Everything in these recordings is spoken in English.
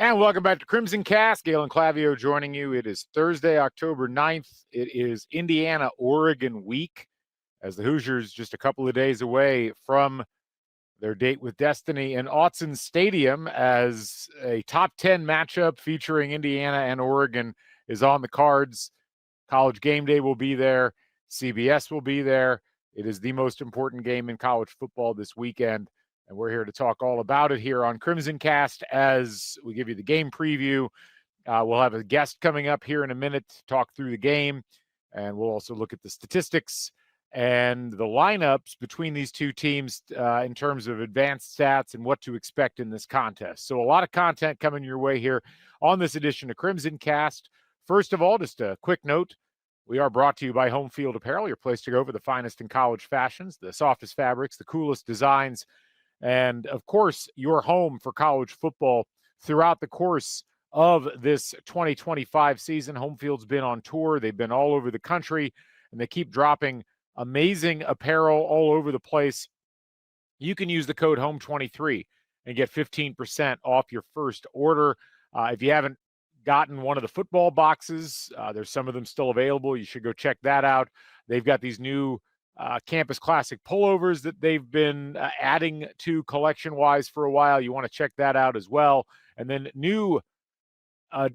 And welcome back to CrimsonCast. Galen Clavio joining you. It is Thursday, October 9th. It is Indiana-Oregon week as the Hoosiers just a couple of days away from their date with destiny in Autzen Stadium as a top 10 matchup featuring Indiana and Oregon is on the cards. College Game Day will be there. CBS will be there. It is the most important game in college football this weekend. And we're here to talk all about it here on CrimsonCast as we give you the game preview. We'll have a guest coming up here in a minute to talk through the game. And we'll also look at the statistics and the lineups between these two teams in terms of advanced stats and what to expect in this contest. So a lot of content coming your way here on this edition of CrimsonCast. First of all, just a quick note. We are brought to you by Homefield Apparel, your place to go for the finest in college fashions, the softest fabrics, the coolest designs, and, of course, your home for college football throughout the course of this 2025 season. Homefield's been on tour. They've been all over the country, and they keep dropping amazing apparel all over the place. You can use the code HOME23 and get 15% off your first order. If you haven't gotten one of the football boxes, there's some of them still available. You should go check that out. They've got these new Campus Classic pullovers that they've been adding to collection-wise for a while. You want to check that out as well. And then new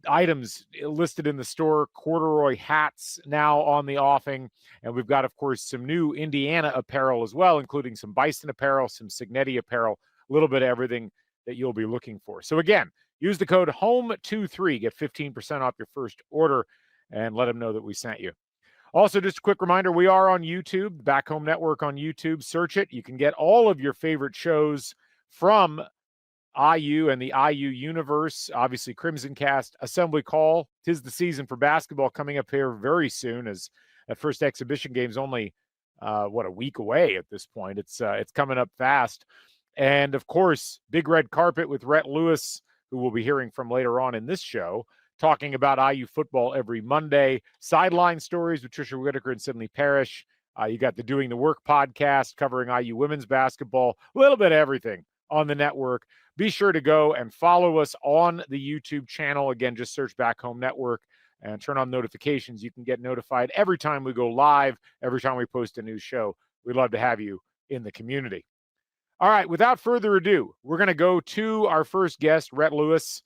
items listed in the store, corduroy hats now on the offing. And we've got, of course, some new Indiana apparel as well, including some Bison apparel, some Signetti apparel, a little bit of everything that you'll be looking for. So again, use the code HOME23, get 15% off your first order, and let them know that we sent you. Also, just a quick reminder, we are on YouTube, the Back Home Network on YouTube. Search it. You can get all of your favorite shows from IU and the IU universe. Obviously, CrimsonCast, Assembly Call. 'Tis the season for basketball coming up here very soon, as that first exhibition game's only, a week away at this point. It's coming up fast. And, of course, Big Red Carpet with Rhett Lewis, who we'll be hearing from later on in this show, talking about IU football every Monday. Sideline stories with Trisha Whitaker and Sidney Parrish. You got the Doing the Work podcast covering IU women's basketball. A little bit of everything on the network. Be sure to go and follow us on the YouTube channel. Again, just search Back Home Network and turn on notifications. You can get notified every time we go live, every time we post a new show. We'd love to have you in the community. All right, without further ado, we're going to go to our first guest, Rhett Lewis,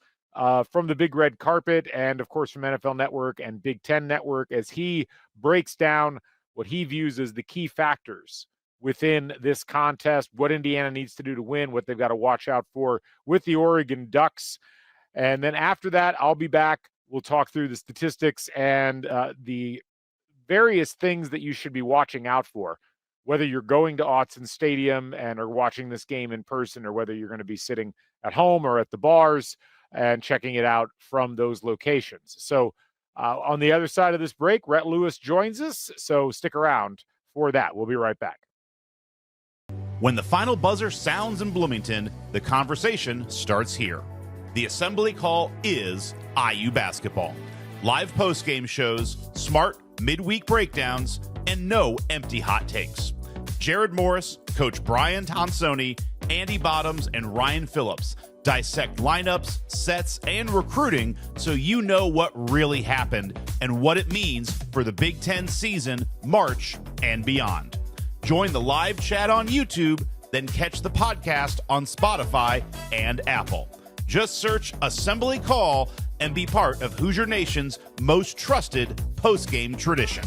from the Big Red Carpet and, of course, from NFL Network and Big Ten Network, as he breaks down what he views as the key factors within this contest, what Indiana needs to do to win, what they've got to watch out for with the Oregon Ducks. And then after that, I'll be back. We'll talk through the statistics and the various things that you should be watching out for, whether you're going to Autzen Stadium and are watching this game in person, or whether you're going to be sitting at home or at the bars and checking it out from those locations. So on the other side of this break, Rhett Lewis joins us, so stick around for that. We'll be right back. When the final buzzer sounds in Bloomington, the conversation starts here. The assembly call is IU basketball. Live post-game shows, smart midweek breakdowns, and no empty hot takes. Jared Morris, Coach Brian Tonsoni, Andy Bottoms, and Ryan Phillips dissect lineups, sets, and recruiting so you know what really happened and what it means for the Big Ten season, March, and beyond. Join the live chat on YouTube, then catch the podcast on Spotify and Apple. Just search Assembly Call and be part of Hoosier Nation's most trusted post-game tradition.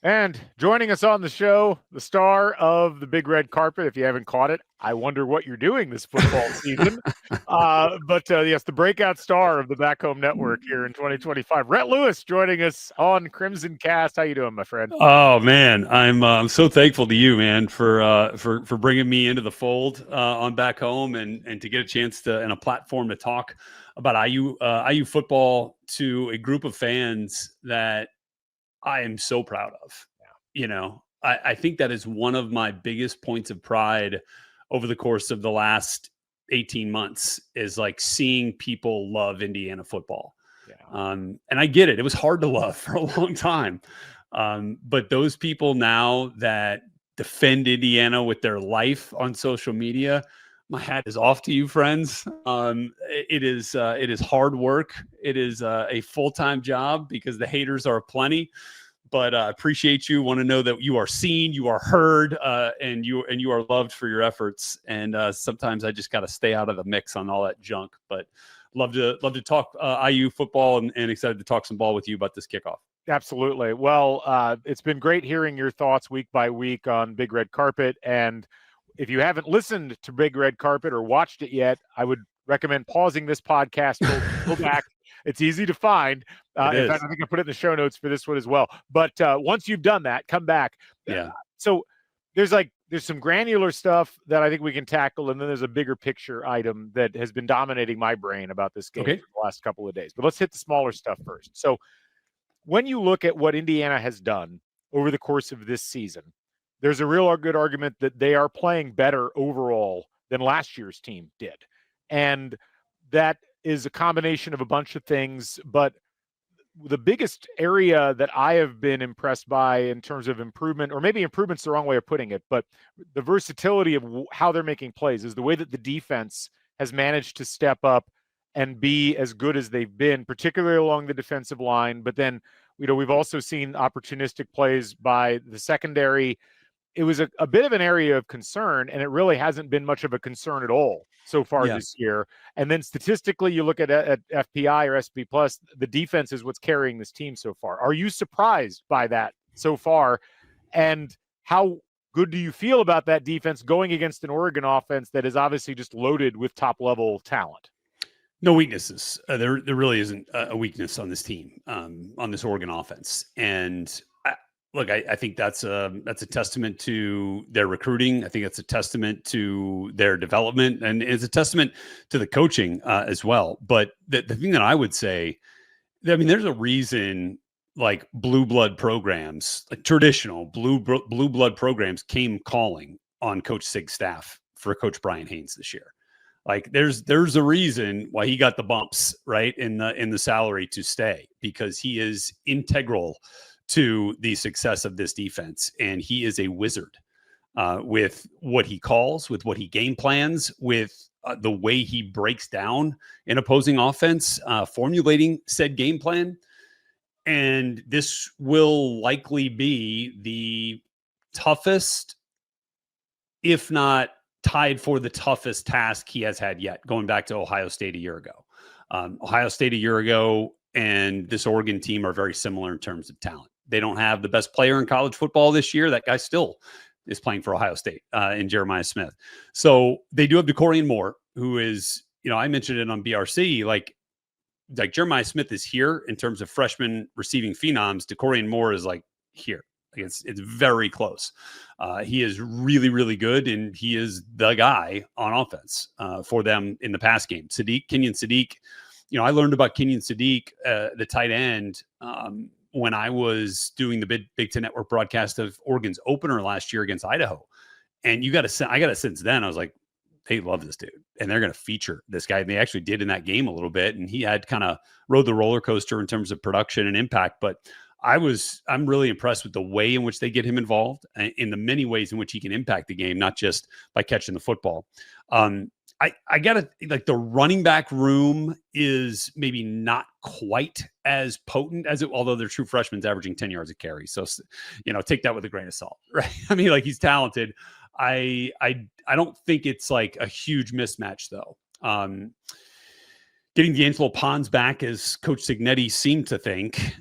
And joining us on the show, the star of the Big Red Carpet. If you haven't caught it, I wonder what you're doing this football season. Yes, the breakout star of the Back Home Network here in 2025, Rhett Lewis, joining us on CrimsonCast. How you doing, my friend? Oh man, I'm so thankful to you, man, for bringing me into the fold on Back Home and to get a chance to and a platform to talk about IU football to a group of fans that I am so proud of. Yeah. You know, I think that is one of my biggest points of pride over the course of the last 18 months is like seeing people love Indiana football. Yeah. And I get it. It was hard to love for a long time. But those people now that defend Indiana with their life on social media My hat is off to you, friends. It is hard work. It is a full-time job because the haters are plenty. But appreciate you. Want to know that you are seen, you are heard, and you are loved for your efforts. And sometimes I just got to stay out of the mix on all that junk. But love to talk IU football and excited to talk some ball with you about this kickoff. Absolutely. Well, it's been great hearing your thoughts week by week on Big Red Carpet. And if you haven't listened to Big Red Carpet or watched it yet, I would recommend pausing this podcast, go back. It's easy to find. In fact, I think I put it in the show notes for this one as well. But once you've done that, come back. Yeah. So there's some granular stuff that I think we can tackle, and then there's a bigger picture item that has been dominating my brain about this game for the last couple of days. But let's hit the smaller stuff first. So when you look at what Indiana has done over the course of this season, there's a real good argument that they are playing better overall than last year's team did. And that is a combination of a bunch of things. But the biggest area that I have been impressed by in terms of improvement, or maybe improvement's the wrong way of putting it, but the versatility of how they're making plays is the way that the defense has managed to step up and be as good as they've been, particularly along the defensive line. But then, we've also seen opportunistic plays by the secondary. It was a bit of an area of concern, and it really hasn't been much of a concern at all so far this year. And then statistically, you look at FPI or SP+, the defense is what's carrying this team so far. Are you surprised by that so far? And how good do you feel about that defense going against an Oregon offense that is obviously just loaded with top-level talent? No weaknesses. There really isn't a weakness on this team, on this Oregon offense. And look, I think that's a testament to their recruiting. I think it's a testament to their development, and it's a testament to the coaching as well. But the thing that I would say, there's a reason like blue blood programs, like traditional blue blood programs, came calling on Coach Sig's staff for Coach Bryant Haines this year. Like there's a reason why he got the bumps right in the salary to stay, because he is integral to the success of this defense. And he is a wizard with what he calls, with what he game plans, with the way he breaks down an opposing offense, formulating said game plan. And this will likely be the toughest, if not tied for the toughest task he has had yet, going back to Ohio State a year ago. Ohio State a year ago and this Oregon team are very similar in terms of talent. They don't have the best player in college football this year. That guy still is playing for Ohio State in Jeremiah Smith. So they do have DeCorian Moore, who is, I mentioned it on BRC, like Jeremiah Smith is here in terms of freshman receiving phenoms. DeCorian Moore is like here. It's very close. He is really, really good, and he is the guy on offense for them in the pass game. Kenyon Sadiq, I learned about Kenyon Sadiq, the tight end, when I was doing the Big Ten Network broadcast of Oregon's opener last year against Idaho. And I got it since then. I was like, they love this dude, and they're going to feature this guy. And they actually did in that game a little bit, and he had kind of rode the roller coaster in terms of production and impact. But I'm really impressed with the way in which they get him involved, in the many ways in which he can impact the game, not just by catching the football. I gotta, like, the running back room is maybe not quite as potent as it, although they're true freshmen averaging 10 yards a carry. So, take that with a grain of salt, right? He's talented. I don't think it's like a huge mismatch though. Getting D'Angelo Pons back, as Coach Signetti seemed to think,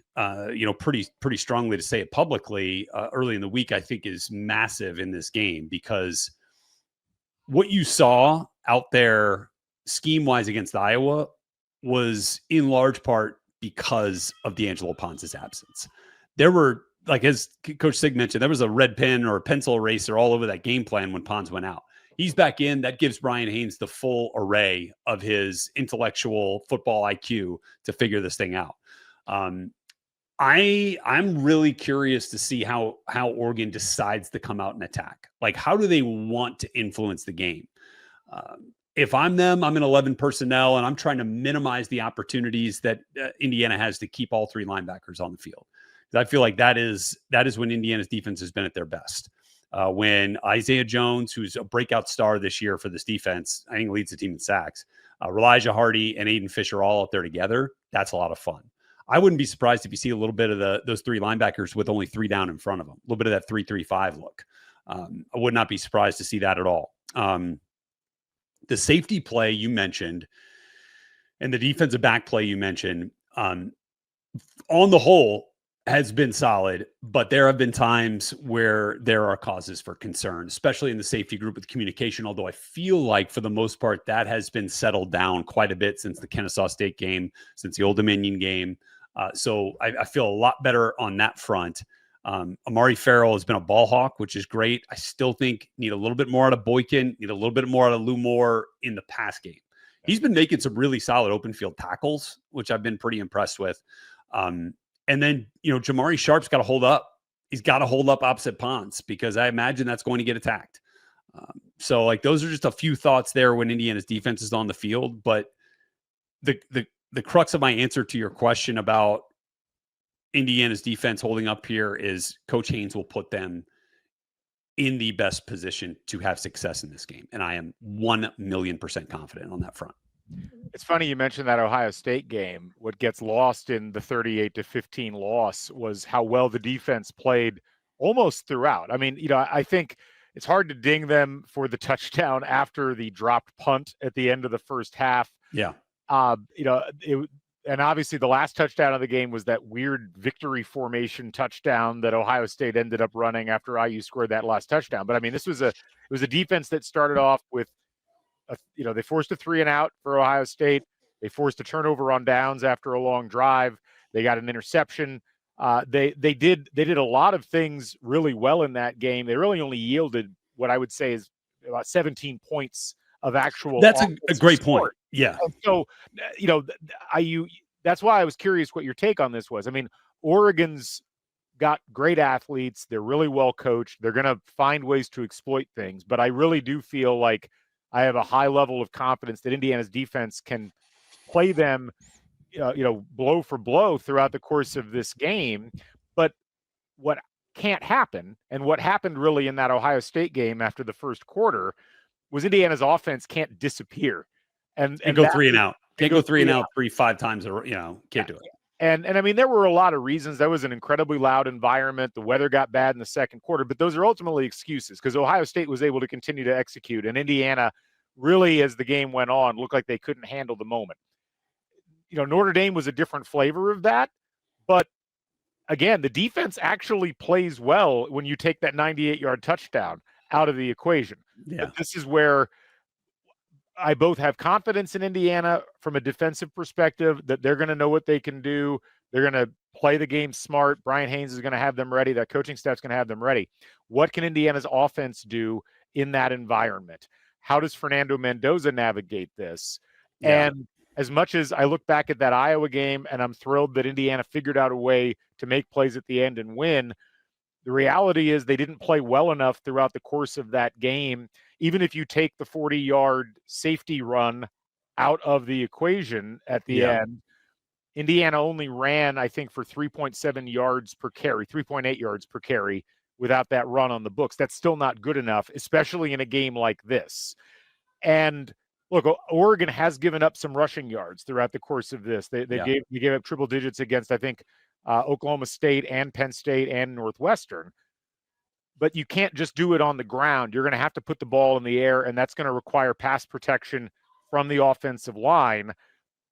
pretty strongly, to say it publicly, early in the week, I think is massive in this game, because what you saw out there scheme-wise against Iowa was in large part because of D'Angelo Pons' absence. There were, like, as Coach Sig mentioned, there was a red pen or a pencil eraser all over that game plan when Pons went out. He's back in. That gives Bryant Haines the full array of his intellectual football IQ to figure this thing out. I'm really curious to see how Oregon decides to come out and attack. Like, how do they want to influence the game? If I'm them, I'm in 11 personnel, and I'm trying to minimize the opportunities that Indiana has to keep all three linebackers on the field. I feel like that is when Indiana's defense has been at their best. when Isaiah Jones, who's a breakout star this year for this defense, I think leads the team in sacks, Elijah Hardy and Aiden Fisher all out there together, that's a lot of fun. I wouldn't be surprised if you see a little bit of those three linebackers with only three down in front of them, a little bit of that 3-3-5 look. I would not be surprised to see that at all. The safety play you mentioned and the defensive back play you mentioned, on the whole, has been solid, but there have been times where there are causes for concern, especially in the safety group with communication, although I feel like for the most part that has been settled down quite a bit since the Kennesaw State game, since the Old Dominion game. So I feel a lot better on that front. Amari Farrell has been a ball hawk, which is great. I still think need a little bit more out of Boykin, need a little bit more out of Lou Moore in the pass game. He's been making some really solid open field tackles, which I've been pretty impressed with. And then, Jamari Sharp's got to hold up. He's got to hold up opposite Ponce because I imagine that's going to get attacked. So those are just a few thoughts there when Indiana's defense is on the field. But the crux of my answer to your question about Indiana's defense holding up here is Coach Haines will put them in the best position to have success in this game. And I am 1,000,000% confident on that front. It's funny you mentioned that Ohio State game. What gets lost in the 38-15 loss was how well the defense played almost throughout. I mean, I think it's hard to ding them for the touchdown after the dropped punt at the end of the first half. Yeah. And obviously the last touchdown of the game was that weird victory formation touchdown that Ohio State ended up running after IU scored that last touchdown. But I mean, it was a defense that started off with they forced a 3-and-out for Ohio State. They forced a turnover on downs after a long drive. They got an interception. They did a lot of things really well in that game. They really only yielded what I would say is about 17 points of actual. That's a great point. Yeah. And so, that's why I was curious what your take on this was. I mean, Oregon's got great athletes. They're really well coached. They're going to find ways to exploit things. But I really do feel like I have a high level of confidence that Indiana's defense can play them, blow for blow throughout the course of this game. But what can't happen, and what happened really in that Ohio State game after the first quarter, was Indiana's offense can't disappear and go 3-and-out. Can't go 3-and-out 5 times. Can't do it. And I mean, there were a lot of reasons. That was an incredibly loud environment. The weather got bad in the second quarter, but those are ultimately excuses because Ohio State was able to continue to execute. And Indiana really, as the game went on, looked like they couldn't handle the moment. Notre Dame was a different flavor of that. But again, the defense actually plays well when you take that 98-yard touchdown out of the equation. Yeah. But this is where I both have confidence in Indiana from a defensive perspective that they're going to know what they can do. They're going to play the game smart. Bryant Haines is going to have them ready. That coaching staff's going to have them ready. What can Indiana's offense do in that environment? How does Fernando Mendoza navigate this? Yeah. And as much as I look back at that Iowa game and I'm thrilled that Indiana figured out a way to make plays at the end and win, the reality is they didn't play well enough throughout the course of that game. Even if you take the 40-yard safety run out of the equation at the end, Indiana only ran, I think, for 3.7 yards per carry, 3.8 yards per carry without that run on the books. That's still not good enough, especially in a game like this. And look, Oregon has given up some rushing yards throughout the course of this. They gave up triple digits against, I think, Oklahoma State and Penn State and Northwestern. But you can't just do it on the ground. You're going to have to put the ball in the air, and that's going to require pass protection from the offensive line.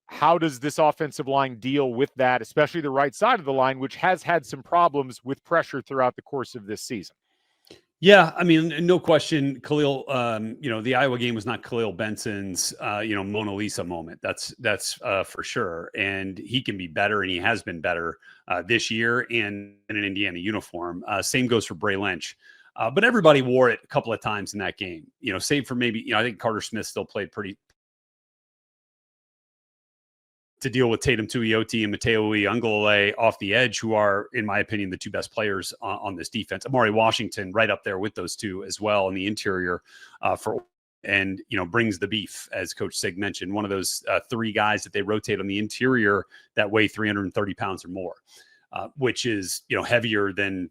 How does this offensive line deal with that, especially the right side of the line, which has had some problems with pressure throughout the course of this season? Yeah, I mean, no question, Khalil, the Iowa game was not Khalil Benson's, Mona Lisa moment. That's for sure. And he can be better, and he has been better this year and in an Indiana uniform. Same goes for Bray Lynch. But everybody wore it a couple of times in that game, save for maybe, I think Carter Smith still played pretty to deal with Tatum Tuioti and Mateo Uiagalelei off the edge, who are, in my opinion, the two best players on this defense. Amari Washington right up there with those two as well in the interior and brings the beef, as Coach Sig mentioned, one of those three guys that they rotate on the interior that weigh 330 pounds or more, which is, heavier than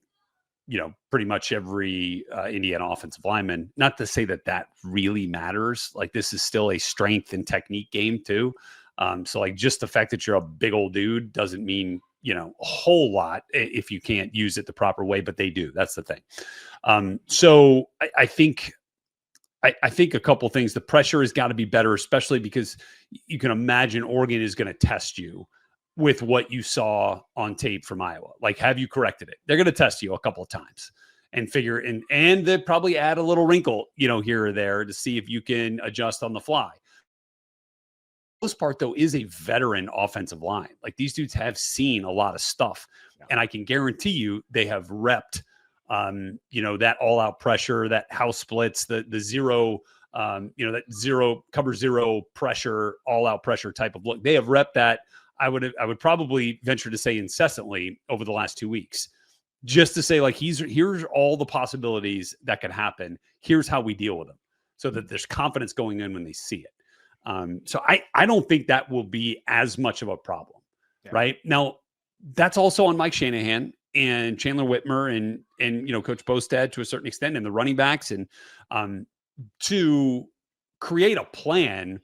pretty much every Indiana offensive lineman. Not to say that really matters. Like, this is still a strength and technique game too. So like, just the fact that you're a big old dude doesn't mean, a whole lot if you can't use it the proper way, but they do. That's the thing. So I think a couple things. The pressure has got to be better, especially because you can imagine Oregon is going to test you with what you saw on tape from Iowa. Like, have you corrected it? They're going to test you a couple of times and figure, and they probably add a little wrinkle, here or there to see if you can adjust on the fly. The most part, though, is a veteran offensive line. Like, these dudes have seen a lot of stuff, and I can guarantee you they have repped, that all-out pressure, that house splits, the zero, that cover zero pressure, all-out pressure type of look. They have repped that. I would probably venture to say incessantly over the last 2 weeks, just to say, like, here's all the possibilities that could happen. Here's how we deal with them, so that there's confidence going in when they see it. So I don't think that will be as much of a problem, right? Now, that's also on Mike Shanahan and Chandler Whitmer and Coach Bostad to a certain extent, and the running backs, and to create a plan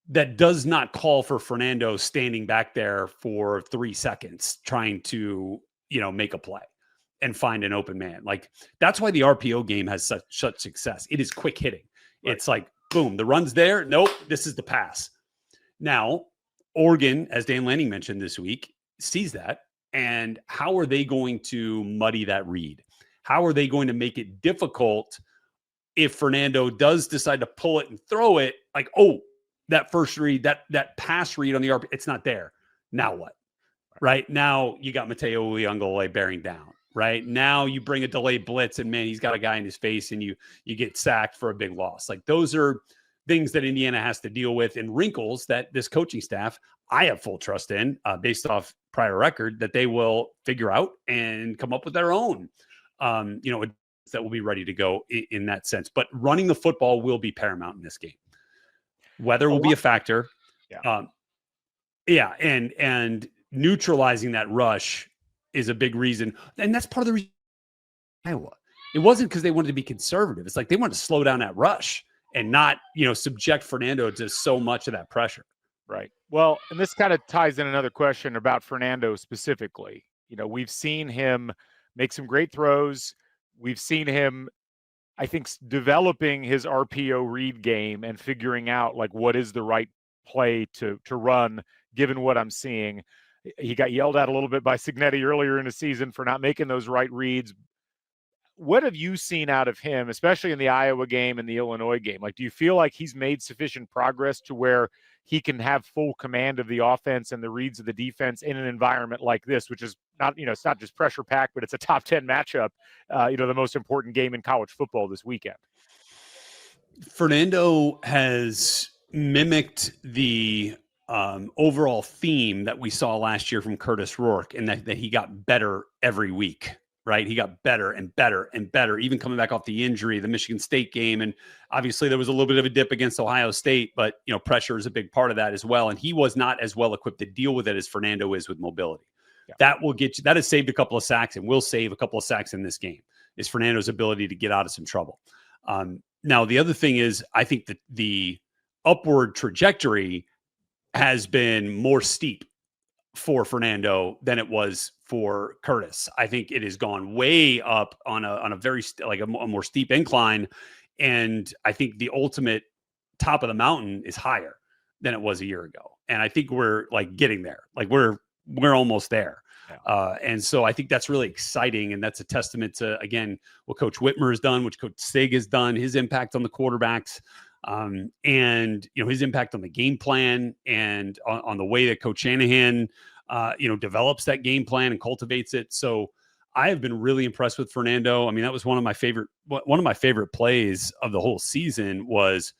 that does not call for Fernando standing back there for 3 seconds trying to, make a play and find an open man. Like, that's why the RPO game has such success. It is quick hitting. Right. It's like, boom, the run's there. Nope, this is the pass. Now, Oregon, as Dan Lanning mentioned this week, sees that. And how are they going to muddy that read? How are they going to make it difficult if Fernando does decide to pull it and throw it? Like, oh, that first read, that pass read on the RP, it's not there. Now what? Right? Now you got Mateo Uyunglele bearing down. Right? Now you bring a delayed blitz, and man, he's got a guy in his face, and you get sacked for a big loss. Like, those are things that Indiana has to deal with, and wrinkles that this coaching staff, I have full trust in, based off prior record, that they will figure out and come up with their own, that will be ready to go in that sense. But running the football will be paramount in this game. Weather will be a factor. And neutralizing that rush is a big reason. And that's part of the reason Iowa. It wasn't because they wanted to be conservative. It's like they wanted to slow down that rush and not, subject Fernando to so much of that pressure. Right. Well, and this kind of ties in another question about Fernando specifically. We've seen him make some great throws. We've seen him, I think, developing his RPO read game and figuring out, like, what is the right play to run given what I'm seeing. He got yelled at a little bit by Cignetti earlier in the season for not making those right reads. What have you seen out of him, especially in the Iowa game and the Illinois game? Like, do you feel like he's made sufficient progress to where he can have full command of the offense and the reads of the defense in an environment like this, which is not, it's not just pressure packed, but it's a top 10 matchup, the most important game in college football this weekend? Fernando has mimicked the overall theme that we saw last year from Curtis Rourke, and that he got better every week, right? He got better and better and better, even coming back off the injury, the Michigan State game. And obviously there was a little bit of a dip against Ohio State, but pressure is a big part of that as well. And he was not as well equipped to deal with it as Fernando is with mobility. Yeah. That will get you, that has saved a couple of sacks and will save a couple of sacks in this game, is Fernando's ability to get out of some trouble. Now, the other thing is, I think that the upward trajectory has been more steep for Fernando than it was for Curtis. I think it has gone way up on a very a more steep incline, and I think the ultimate top of the mountain is higher than it was a year ago. And I think we're like getting there. Like we're almost there. Yeah. And so I think that's really exciting, and that's a testament to, again, what Coach Whitmer has done, which Coach Sig has done, his impact on the quarterbacks. And his impact on the game plan and on the way that Coach Shanahan, develops that game plan and cultivates it. So I have been really impressed with Fernando. I mean, that was one of my favorite plays of the whole season was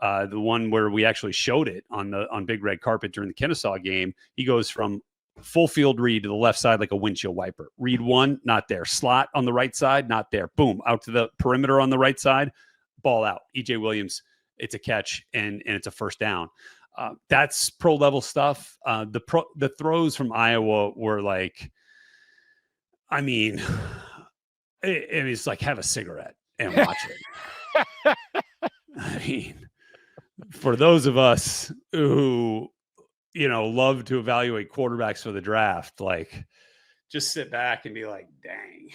the one where we actually showed it on Big Red Carpet during the Kennesaw game. He goes from full field read to the left side like a windshield wiper. Read one, not there. Slot on the right side, not there. Boom, out to the perimeter on the right side, ball out. EJ Williams. It's a catch and it's a first down. That's pro level stuff. The throws from Iowa were like, I mean, And it's like, have a cigarette and watch it. I mean, for those of us who, love to evaluate quarterbacks for the draft, like, just sit back and be like, dang,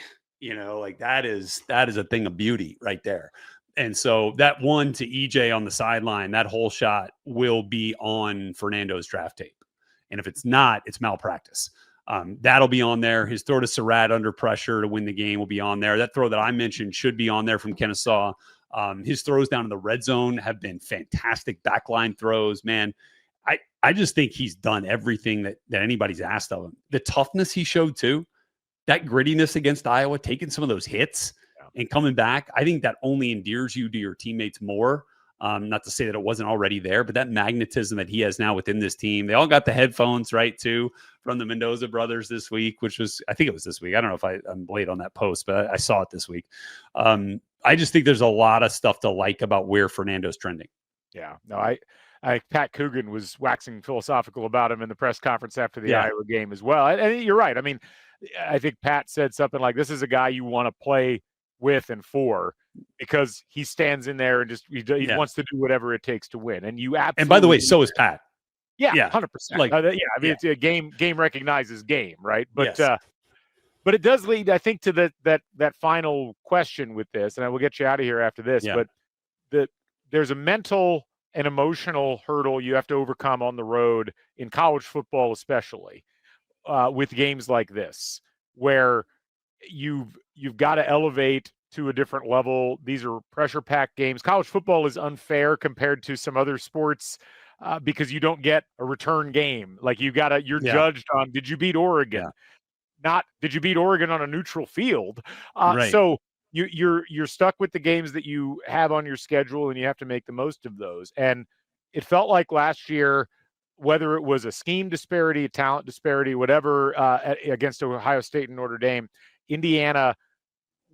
like that is a thing of beauty right there. And so that one to EJ on the sideline, that whole shot will be on Fernando's draft tape. And if it's not, it's malpractice. That'll be on there. His throw to Surratt under pressure to win the game will be on there. That throw that I mentioned should be on there from Kennesaw. His throws down in the red zone have been fantastic backline throws, man. I just think he's done everything that anybody's asked of him. The toughness he showed too, that grittiness against Iowa, taking some of those hits and coming back, I think that only endears you to your teammates more. Not to say that it wasn't already there, but that magnetism that he has now within this team. They all got the headphones, right, too, from the Mendoza brothers this week, which was, I think it was this week. I don't know if I'm late on that post, but I saw it this week. I just think there's a lot of stuff to like about where Fernando's trending. Yeah, no, Pat Coogan was waxing philosophical about him in the press conference after the Iowa game as well. And you're right. I mean, I think Pat said something like, this is a guy you want to play with and for, because he stands in there and just he wants to do whatever it takes to win. And you absolutely. And by the way, so is Pat. Yeah, 100%. Like, I mean, it's a game recognizes game, right? But but it does lead, I think, to that final question with this, and I will get you out of here after this. Yeah. But there's a mental and emotional hurdle you have to overcome on the road in college football, especially with games like this, where you've got to elevate to a different level. These are pressure-packed games. College football is unfair compared to some other sports because you don't get a return game. Like you're judged on, did you beat Oregon? Yeah. Not did you beat Oregon on a neutral field? Right. So you're stuck with the games that you have on your schedule, and you have to make the most of those. And it felt like last year, whether it was a scheme disparity, a talent disparity, whatever, against Ohio State and Notre Dame, Indiana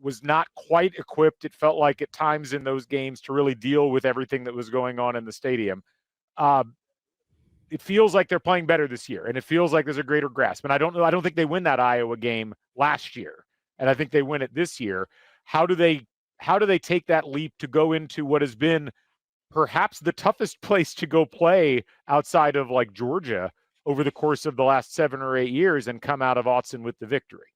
was not quite equipped, it felt like at times in those games, to really deal with everything that was going on in the stadium. It feels like they're playing better this year, and it feels like there's a greater grasp. And I don't think they win that Iowa game last year, and I think they win it this year. How do they take that leap to go into what has been perhaps the toughest place to go play outside of like Georgia over the course of the last 7 or 8 years and come out of Autzen with the victory?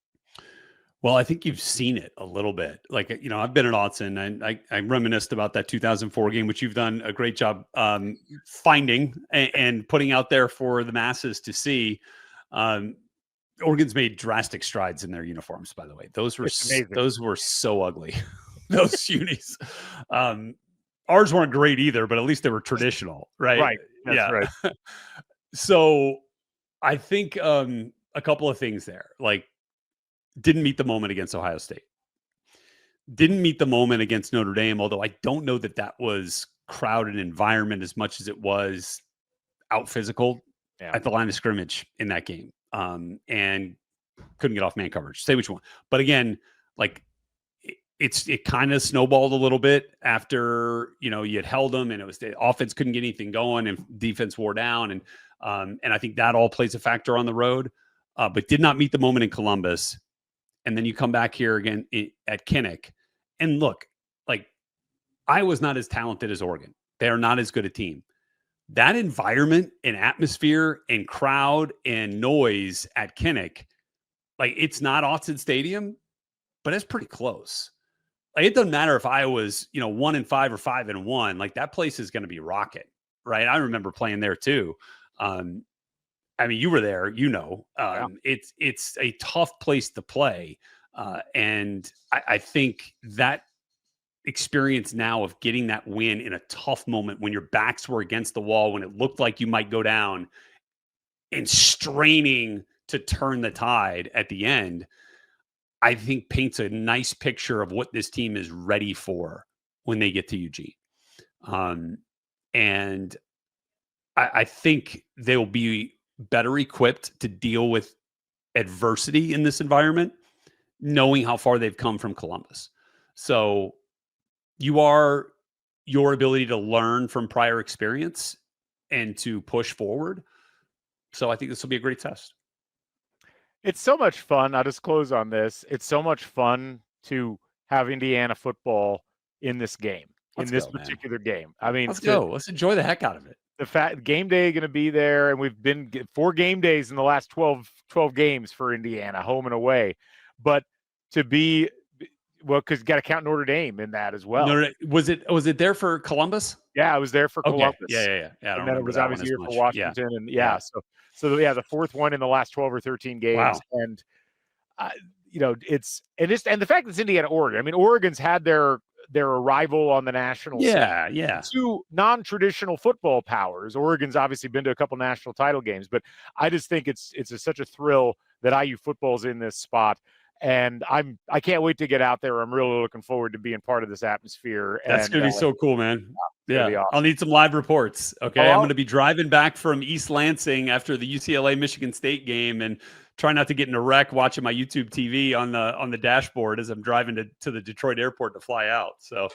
Well, I think you've seen it a little bit. Like, I've been at Autzen, and I reminisced about that 2004 game, which you've done a great job finding and putting out there for the masses to see. Oregon's made drastic strides in their uniforms, by the way. Those were so ugly, those unis. Ours weren't great either, but at least they were traditional, right? Right. That's right. So I think a couple of things there. Like, didn't meet the moment against Ohio State. Didn't meet the moment against Notre Dame, although I don't know that was crowded environment as much as it was out physical at the line of scrimmage in that game. And couldn't get off man coverage. Say what you want. But again, like it kind of snowballed a little bit after, you had held them, and it was the offense couldn't get anything going and defense wore down. And I think that all plays a factor on the road, but did not meet the moment in Columbus. And then you come back here again at Kinnick, and look, like, Iowa's not as talented as Oregon. They are not as good a team. That environment and atmosphere and crowd and noise at Kinnick, like, it's not Autzen Stadium, but it's pretty close. Like, it doesn't matter if Iowa's, 1-5 or 5-1, like, that place is going to be rocking, right? I remember playing there too. I mean, you were there, it's a tough place to play. And I think that experience now of getting that win in a tough moment when your backs were against the wall, when it looked like you might go down, and straining to turn the tide at the end, I think paints a nice picture of what this team is ready for when they get to Eugene. And I think they'll be better equipped to deal with adversity in this environment, knowing how far they've come from Columbus. So your ability to learn from prior experience and to push forward. So I think this will be a great test. It's so much fun. I'll just close on this. It's so much fun to have Indiana football in this game, Let's in this go, man. particular game. I mean, Let's go. Let's enjoy the heck out of it. the fact game day going to be there, and we've been 4 game days in the last 12 games for Indiana, home and away. But to be, well, because you got to count Notre Dame in that as well. Was it there for Columbus? Yeah, I was there for Columbus. Yeah. And then it was obviously here for Washington, and so the fourth one in the last 12 or 13 games. Wow. And and the fact that it's Indiana, Oregon. I mean, Oregon's had their arrival on the national scene. Yeah. 2 non-traditional football powers. Oregon's obviously been to a couple national title games, but I just think it's such a thrill that IU football's in this spot. And I can't wait to get out there. I'm really looking forward to being part of this atmosphere. That's going to be so cool, man. Yeah. Awesome. I'll need some live reports. Okay. I'm going to be driving back from East Lansing after the UCLA Michigan State game and try not to get in a wreck watching my YouTube TV on the dashboard as I'm driving to the Detroit airport to fly out. So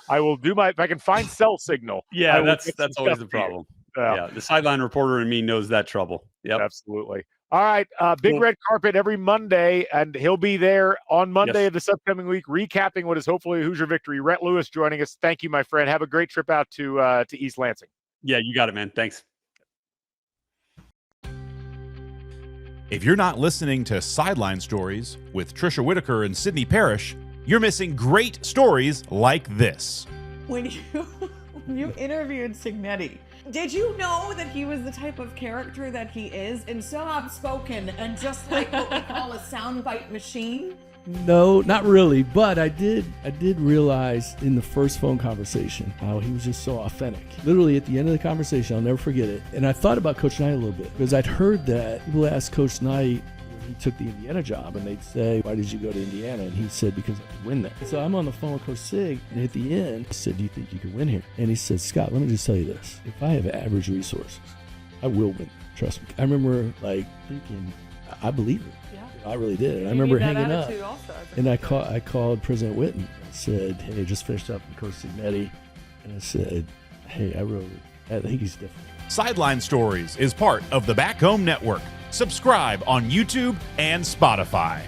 I will do if I can find cell signal. Yeah, that's always the problem. Yeah. The sideline reporter in me knows that trouble. Yep. Absolutely. All right. Big red carpet every Monday, and he'll be there on Monday of this upcoming week, recapping what is hopefully a Hoosier victory. Rhett Lewis joining us. Thank you, my friend. Have a great trip out to East Lansing. Yeah, you got it, man. Thanks. If you're not listening to Sideline Stories with Trisha Whitaker and Sydney Parrish, you're missing great stories like this. When you interviewed Signetti, did you know that he was the type of character that he is and so outspoken and just like what we call a soundbite machine? No, not really, but I did realize in the first phone conversation how he was just so authentic. Literally at the end of the conversation, I'll never forget it. And I thought about Coach Knight a little bit because I'd heard that people asked Coach Knight when he took the Indiana job and they'd say, "Why did you go to Indiana?" And he said, "Because I could win there." So I'm on the phone with Coach Sig, and at the end, I said, "Do you think you could win here?" And he said, "Scott, let me just tell you this. If I have average resources, I will win. Trust me." I remember thinking, I believe it. I really did. And I remember hanging up, and I called President Witten. I said, "Hey, I just finished up with Coach Signetti," and I said, "Hey, I think he's different." Sideline Stories is part of the Back Home Network. Subscribe on YouTube and Spotify.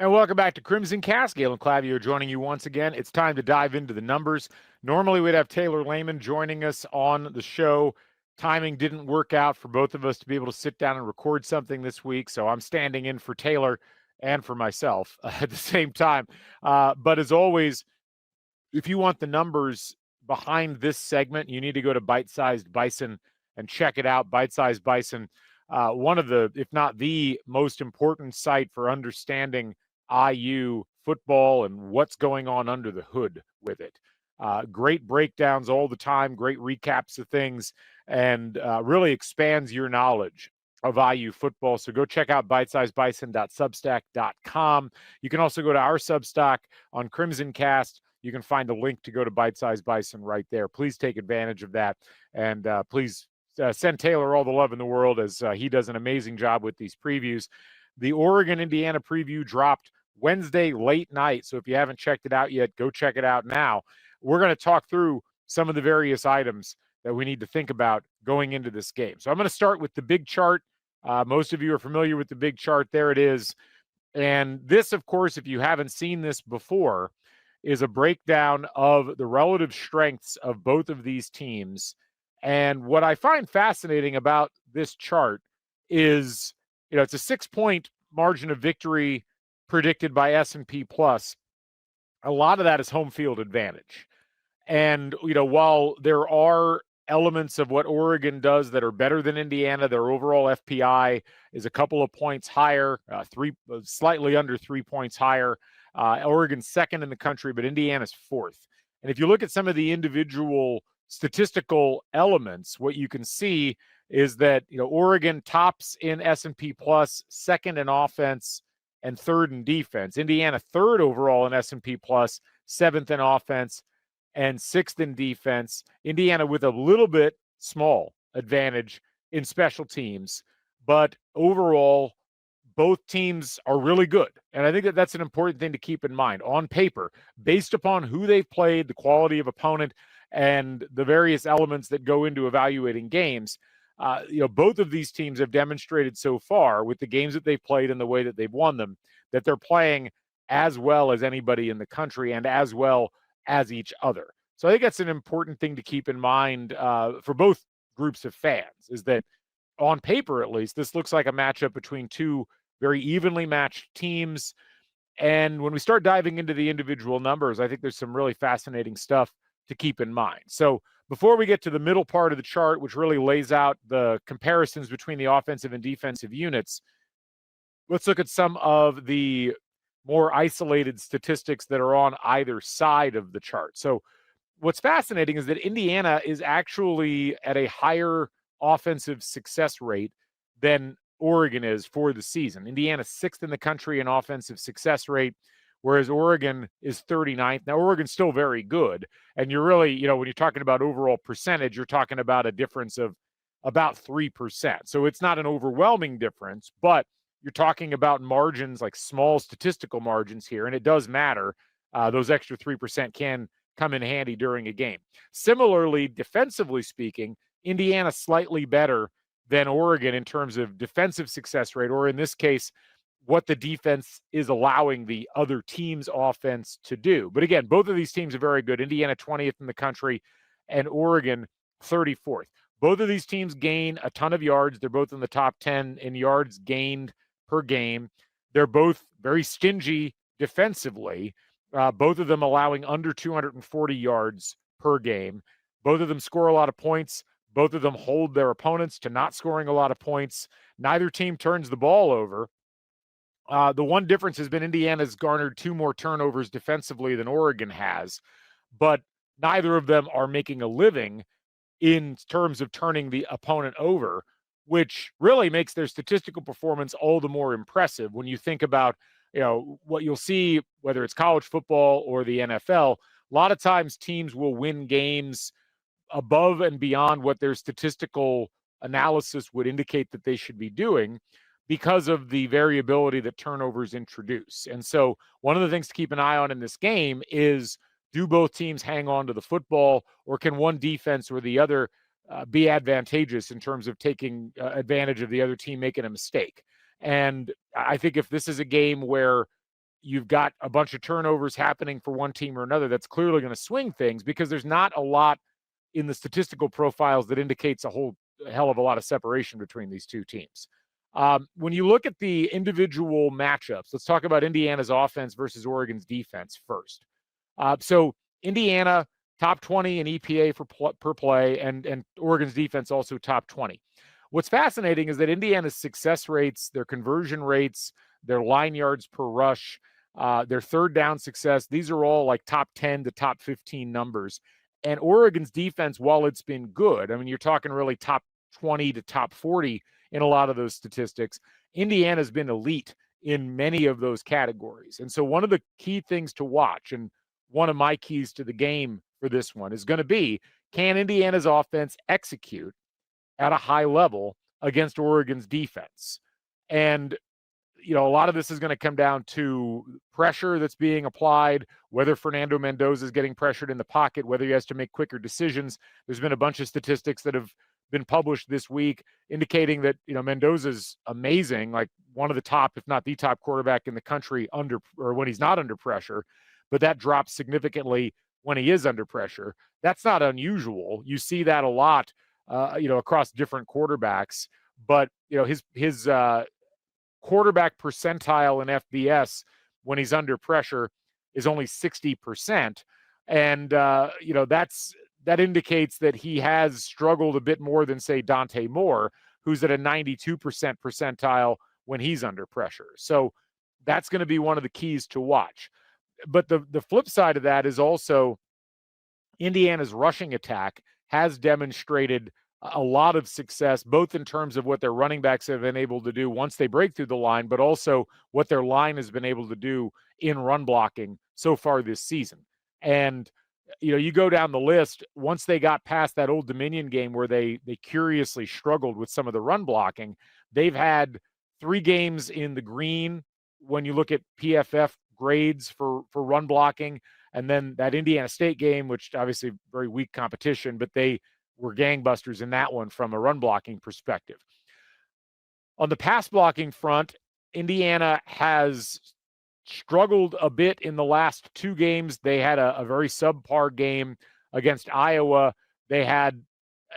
And welcome back to CrimsonCast. Galen Clavio joining you once again. It's time to dive into the numbers. Normally, we'd have Taylor Lehman joining us on the show. Timing didn't work out for both of us to be able to sit down and record something this week, so I'm standing in for Taylor and for myself at the same time. But as always, if you want the numbers behind this segment, you need to go to Bite Sized Bison and check it out. Bite Sized Bison, one of the, if not the most important site for understanding IU football and what's going on under the hood with it. Great breakdowns all the time, great recaps of things, and really expands your knowledge of IU football. So go check out bitesizedbison.substack.com. You can also go to our Substack on CrimsonCast. You can find a link to go to Bite Size Bison right there. Please take advantage of that. And please send Taylor all the love in the world as he does an amazing job with these previews. The Oregon-Indiana preview dropped Wednesday late night. So if you haven't checked it out yet, go check it out now. We're going to talk through some of the various items that we need to think about going into this game. So I'm going to start with the big chart. Most of you are familiar with the big chart. There it is. And this, of course, if you haven't seen this before, is a breakdown of the relative strengths of both of these teams. And what I find fascinating about this chart is, it's a 6-point margin of victory predicted by S&P Plus. A lot of that is home field advantage. And, while there are elements of what Oregon does that are better than Indiana, their overall FPI is a couple of points higher, slightly under 3 points higher. Oregon's second in the country, but Indiana's fourth. And if you look at some of the individual statistical elements, what you can see is that, Oregon tops in S&P Plus, second in offense, and third in defense. Indiana third overall in S&P Plus, seventh in offense, and sixth in defense. Indiana with a little bit small advantage in special teams, but overall, both teams are really good. And I think that that's an important thing to keep in mind. On paper, based upon who they've played, the quality of opponent, and the various elements that go into evaluating games, both of these teams have demonstrated so far with the games that they've played and the way that they've won them, that they're playing as well as anybody in the country and as well as each other. So I think that's an important thing to keep in mind for both groups of fans, is that on paper, at least, this looks like a matchup between two very evenly matched teams. And when we start diving into the individual numbers, I think there's some really fascinating stuff to keep in mind. So before we get to the middle part of the chart, which really lays out the comparisons between the offensive and defensive units, let's look at some of the more isolated statistics that are on either side of the chart. So what's fascinating is that Indiana is actually at a higher offensive success rate than Oregon is for the season. Indiana's 6th in the country in offensive success rate, whereas Oregon is 39th. Now, Oregon's still very good. And you're really, when you're talking about overall percentage, you're talking about a difference of about 3%. So it's not an overwhelming difference, but you're talking about margins, like small statistical margins here, and it does matter. Those extra 3% can come in handy during a game. Similarly, defensively speaking, Indiana slightly better than Oregon in terms of defensive success rate, or in this case, what the defense is allowing the other team's offense to do. But again, both of these teams are very good. Indiana 20th in the country and Oregon 34th. Both of these teams gain a ton of yards. They're both in the top 10 in yards gained per game. They're both very stingy defensively, both of them allowing under 240 yards per game. Both of them score a lot of points. Both of them hold their opponents to not scoring a lot of points. Neither team turns the ball over. The one difference has been Indiana's garnered 2 more turnovers defensively than Oregon has, but neither of them are making a living in terms of turning the opponent over, which really makes their statistical performance all the more impressive when you think about, what you'll see, whether it's college football or the NFL. A lot of times teams will win games above and beyond what their statistical analysis would indicate that they should be doing because of the variability that turnovers introduce. And so one of the things to keep an eye on in this game is, do both teams hang on to the football, or can one defense or the other be advantageous in terms of taking advantage of the other team making a mistake? And I think if this is a game where you've got a bunch of turnovers happening for one team or another, that's clearly going to swing things, because there's not a lot in the statistical profiles that indicates a whole hell of a lot of separation between these two teams. When you look at the individual matchups, let's talk about Indiana's offense versus Oregon's defense first. So Indiana, top 20 in EPA per play, and Oregon's defense also top 20. What's fascinating is that Indiana's success rates, their conversion rates, their line yards per rush, their third down success, these are all like top 10 to top 15 numbers. And Oregon's defense, while it's been good, I mean, you're talking really top 20 to top 40 in a lot of those statistics, Indiana's been elite in many of those categories. And so one of the key things to watch, and one of my keys to the game for this one, is going to be, can Indiana's offense execute at a high level against Oregon's defense? And a lot of this is going to come down to pressure that's being applied, whether Fernando Mendoza is getting pressured in the pocket, whether he has to make quicker decisions. There's been a bunch of statistics that have been published this week indicating that, Mendoza's amazing, like one of the top, if not the top quarterback in the country when he's not under pressure, but that drops significantly when he is under pressure. That's not unusual. You see that a lot, across different quarterbacks, but, his quarterback percentile in FBS when he's under pressure is only 60%. And, that indicates that he has struggled a bit more than, say, Dante Moore, who's at a 92% percentile when he's under pressure. So that's going to be one of the keys to watch. But the flip side of that is also Indiana's rushing attack has demonstrated a lot of success, both in terms of what their running backs have been able to do once they break through the line, but also what their line has been able to do in run blocking so far this season. And, you go down the list, once they got past that Old Dominion game where they curiously struggled with some of the run blocking, they've had 3 games in the green when you look at PFF grades for run blocking. And then that Indiana State game, which obviously very weak competition, but they were gangbusters in that one from a run blocking perspective. On the pass blocking front, Indiana has struggled a bit in the last 2 games. They had a very subpar game against Iowa. They had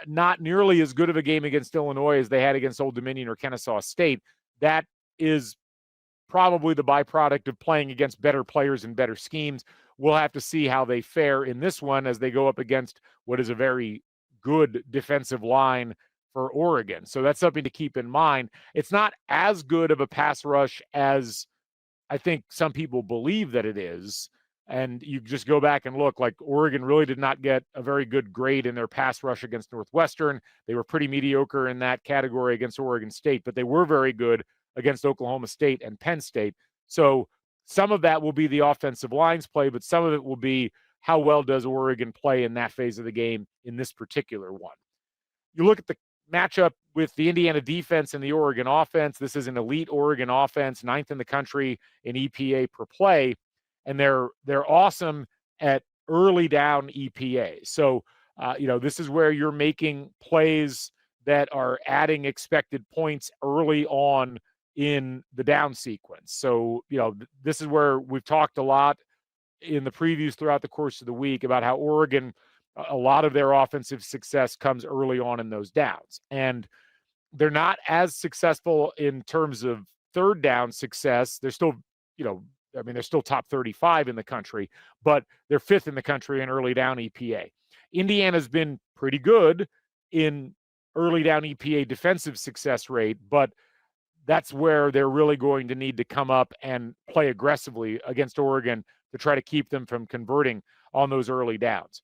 not nearly as good of a game against Illinois as they had against Old Dominion or Kennesaw State. That is probably the byproduct of playing against better players and better schemes. We'll have to see how they fare in this one as they go up against what is a very good defensive line for Oregon. So that's something to keep in mind. It's not as good of a pass rush as I think some people believe that it is. And you just go back and look, like Oregon really did not get a very good grade in their pass rush against Northwestern. They were pretty mediocre in that category against Oregon State, but they were very good against Oklahoma State and Penn State. So some of that will be the offensive line's play, but some of it will be how well does Oregon play in that phase of the game in this particular one. You look at the matchup with the Indiana defense and the Oregon offense. This is an elite Oregon offense, 9th in the country in EPA per play, and they're awesome at early down EPA. So, this is where you're making plays that are adding expected points early on in the down sequence. So, this is where we've talked a lot in the previews throughout the course of the week about how Oregon, a lot of their offensive success comes early on in those downs. And they're not as successful in terms of third down success. They're still, they're still top 35 in the country, but they're 5th in the country in early down EPA. Indiana's been pretty good in early down EPA defensive success rate, but that's where they're really going to need to come up and play aggressively against Oregon to try to keep them from converting on those early downs.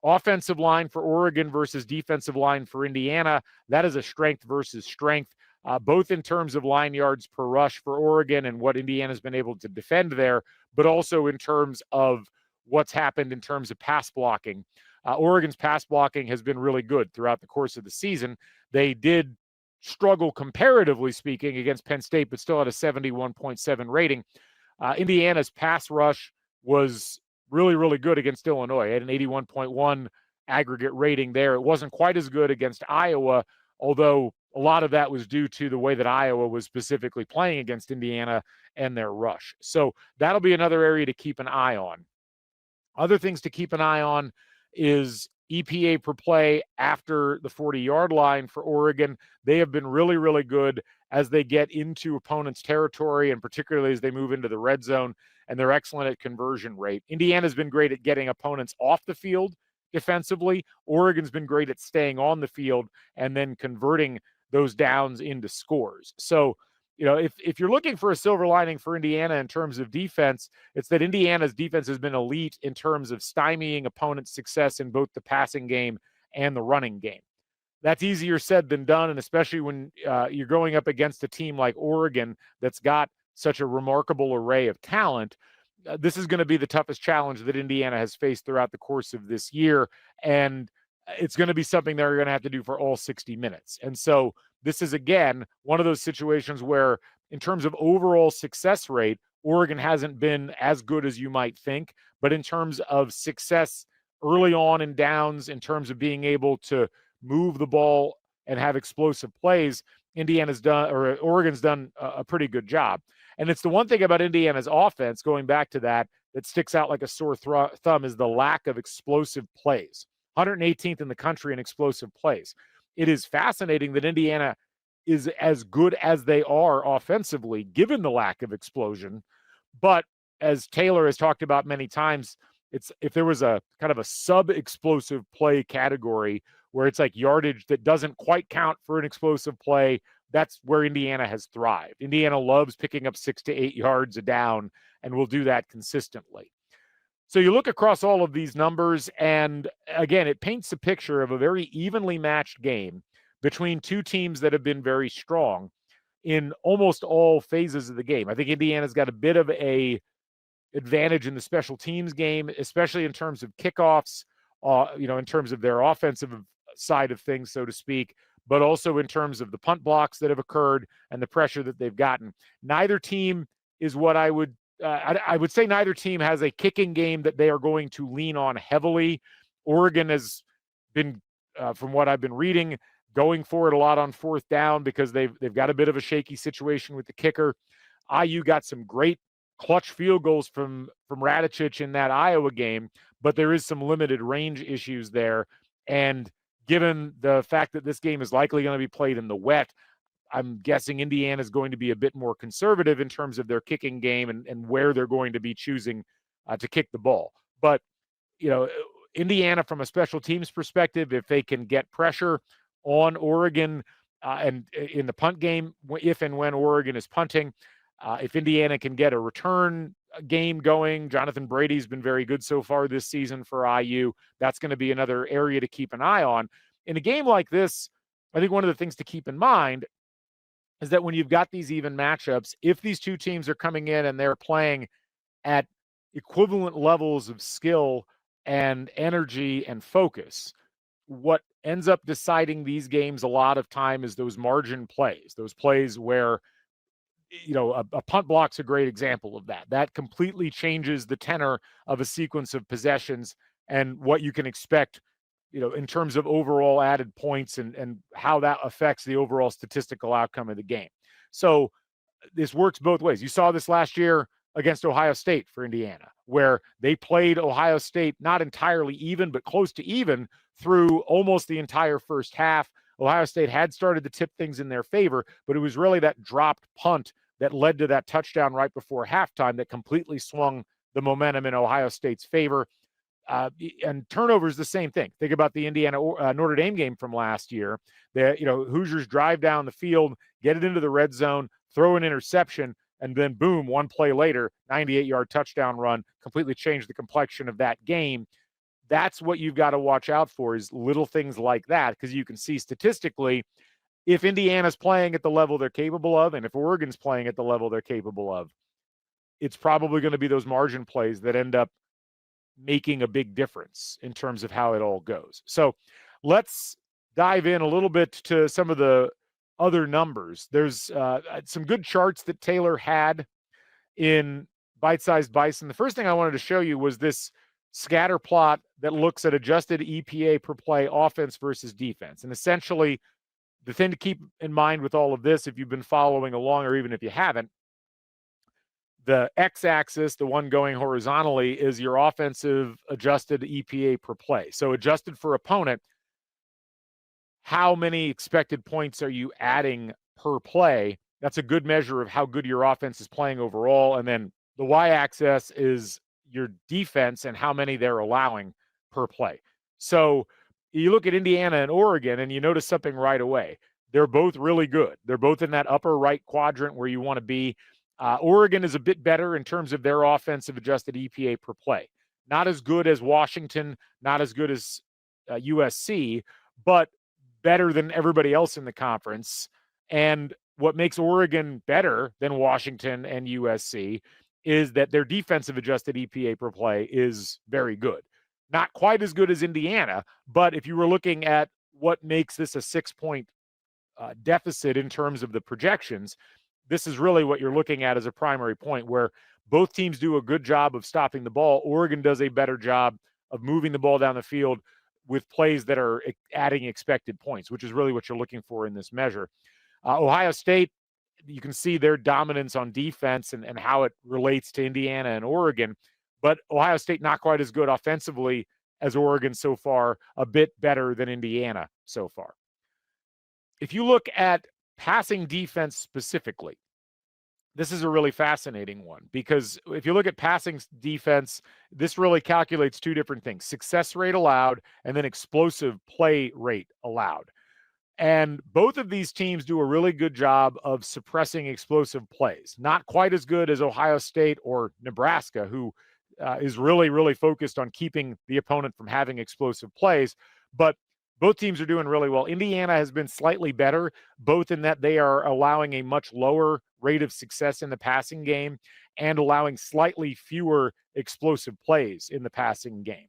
Offensive line for Oregon versus defensive line for Indiana, that is a strength versus strength, both in terms of line yards per rush for Oregon and what Indiana's been able to defend there, but also in terms of what's happened in terms of pass blocking. Oregon's pass blocking has been really good throughout the course of the season. They did struggle, comparatively speaking, against Penn State, but still had a 71.7 rating. Indiana's pass rush was really, really good against Illinois. It had an 81.1 aggregate rating there. It wasn't quite as good against Iowa, although a lot of that was due to the way that Iowa was specifically playing against Indiana and their rush. So that'll be another area to keep an eye on. Other things to keep an eye on is EPA per play after the 40-yard line for Oregon. They have been really, really good as they get into opponents' territory, and particularly as they move into the red zone, and they're excellent at conversion rate. Indiana's been great at getting opponents off the field defensively. Oregon's been great at staying on the field and then converting those downs into scores. So, if you're looking for a silver lining for Indiana in terms of defense, it's that Indiana's defense has been elite in terms of stymieing opponents' success in both the passing game and the running game. That's easier said than done, and especially when you're going up against a team like Oregon that's got such a remarkable array of talent. This is going to be the toughest challenge that Indiana has faced throughout the course of this year, and it's going to be something they're going to have to do for all 60 minutes. And so this is, again, one of those situations where, in terms of overall success rate, Oregon hasn't been as good as you might think, but in terms of success early on in downs, in terms of being able to move the ball and have explosive plays, Oregon's done a pretty good job. And it's the one thing about Indiana's offense, going back to that sticks out like a sore thumb, is the lack of explosive plays. 118th in the country in explosive plays. It is fascinating that Indiana is as good as they are offensively, given the lack of explosion. But as Taylor has talked about many times, if there was a kind of a sub-explosive play category where it's like yardage that doesn't quite count for an explosive play, that's where Indiana has thrived. Indiana loves picking up 6 to 8 yards a down and will do that consistently. So you look across all of these numbers, and again, it paints a picture of a very evenly matched game between two teams that have been very strong in almost all phases of the game. I think Indiana's got a bit of a advantage in the special teams game, especially in terms of kickoffs, in terms of their offensive side of things, so to speak, but also in terms of the punt blocks that have occurred and the pressure that they've gotten. Neither team is what I would say neither team has a kicking game that they are going to lean on heavily. Oregon has been, from what I've been reading, going for it a lot on fourth down because they've got a bit of a shaky situation with the kicker. IU got some great clutch field goals from Radicic in that Iowa game, but there is some limited range issues there. And given the fact that this game is likely going to be played in the wet, I'm guessing Indiana is going to be a bit more conservative in terms of their kicking game and where they're going to be choosing to kick the ball. But, Indiana, from a special teams perspective, if they can get pressure on Oregon and in the punt game, if and when Oregon is punting, if Indiana can get a return game going, Jonathan Brady's been very good so far this season for IU. That's going to be another area to keep an eye on. In a game like this, I think one of the things to keep in mind is that when you've got these even matchups, if these two teams are coming in and they're playing at equivalent levels of skill and energy and focus, what ends up deciding these games a lot of time is those margin plays, those plays where, a punt block's a great example of that. That completely changes the tenor of a sequence of possessions and what you can expect, in terms of overall added points and how that affects the overall statistical outcome of the game. So this works both ways. You saw this last year against Ohio State for Indiana, where they played Ohio State not entirely even, but close to even through almost the entire first half. Ohio State had started to tip things in their favor, but it was really that dropped punt that led to that touchdown right before halftime that completely swung the momentum in Ohio State's favor. And turnovers, the same thing. Think about the Indiana Notre Dame game from last year. The Hoosiers drive down the field, get it into the red zone, throw an interception, and then boom, one play later, 98-yard touchdown run, completely changed the complexion of that game. That's what you've got to watch out for, is little things like that, because you can see statistically, if Indiana's playing at the level they're capable of, and if Oregon's playing at the level they're capable of, it's probably going to be those margin plays that end up making a big difference in terms of how it all goes. So let's dive in a little bit to some of the other numbers. There's some good charts that Taylor had in Bite-Sized Bison. The first thing I wanted to show you was this scatter plot that looks at adjusted EPA per play offense versus defense. And essentially, the thing to keep in mind with all of this, if you've been following along or even if you haven't, the x-axis, the one going horizontally, is your offensive adjusted EPA per play. So adjusted for opponent, how many expected points are you adding per play? That's a good measure of how good your offense is playing overall. And then the y-axis is your defense and how many they're allowing per play. So you look at Indiana and Oregon and you notice something right away. They're both really good. They're both in that upper right quadrant where you want to be. Oregon is a bit better in terms of their offensive adjusted EPA per play. Not as good as Washington, not as good as USC, but better than everybody else in the conference. And what makes Oregon better than Washington and USC is that their defensive adjusted EPA per play is very good. Not quite as good as Indiana, but if you were looking at what makes this a 6-point deficit in terms of the projections, this is really what you're looking at as a primary point, where both teams do a good job of stopping the ball. Oregon does a better job of moving the ball down the field with plays that are adding expected points, which is really what you're looking for in this measure. Ohio State, you can see their dominance on defense and how it relates to Indiana and Oregon, but Ohio State not quite as good offensively as Oregon so far, a bit better than Indiana so far. If you look at passing defense specifically, this is a really fascinating one, because if you look at passing defense, this really calculates two different things: success rate allowed and then explosive play rate allowed. And both of these teams do a really good job of suppressing explosive plays. Not quite as good as Ohio State or Nebraska, who is really, really focused on keeping the opponent from having explosive plays. But both teams are doing really well. Indiana has been slightly better, both in that they are allowing a much lower rate of success in the passing game and allowing slightly fewer explosive plays in the passing game.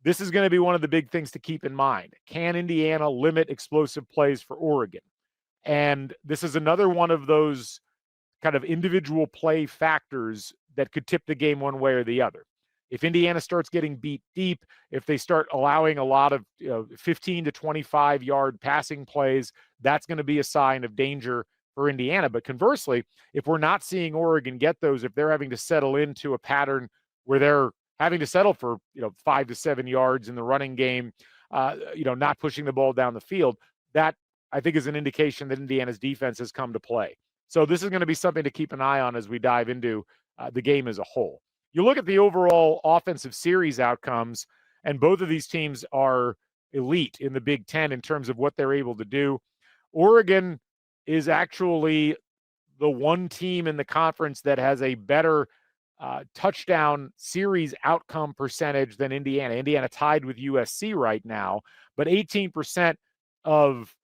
This is going to be one of the big things to keep in mind. Can Indiana limit explosive plays for Oregon? And this is another one of those kind of individual play factors that could tip the game one way or the other. If Indiana starts getting beat deep, if they start allowing a lot of 15 to 25-yard passing plays, that's going to be a sign of danger for Indiana. But conversely, if we're not seeing Oregon get those, if they're having to settle into a pattern where they're having to settle for 5 to 7 yards in the running game, not pushing the ball down the field, that I think is an indication that Indiana's defense has come to play. So this is going to be something to keep an eye on as we dive into the game as a whole. You look at the overall offensive series outcomes, and both of these teams are elite in the Big Ten in terms of what they're able to do. Oregon is actually the one team in the conference that has a better touchdown series outcome percentage than Indiana. Indiana tied with USC right now, but 18% of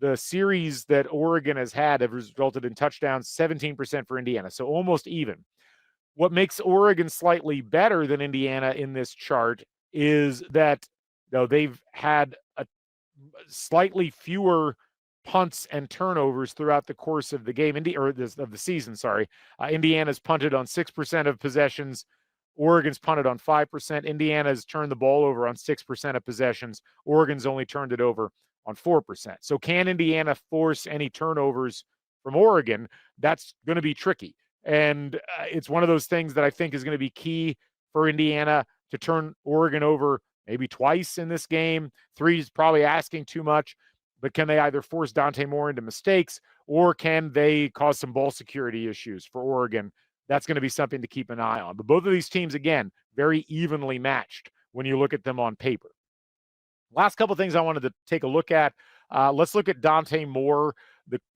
the series that Oregon has had have resulted in touchdowns, 17% for Indiana, so almost even. What makes Oregon slightly better than Indiana in this chart is that they've had a slightly fewer punts and turnovers throughout the course of the game, of the season. Indiana's punted on 6% of possessions. Oregon's punted on 5%. Indiana's turned the ball over on 6% of possessions. Oregon's only turned it over on 4%. So can Indiana force any turnovers from Oregon? That's going to be tricky. And it's one of those things that I think is going to be key for Indiana to turn Oregon over maybe twice in this game. 3 is probably asking too much, but can they either force Dante Moore into mistakes, or can they cause some ball security issues for Oregon? That's going to be something to keep an eye on. But both of these teams, again, very evenly matched when you look at them on paper. Last couple of things I wanted to take a look at. Let's look at Dante Moore,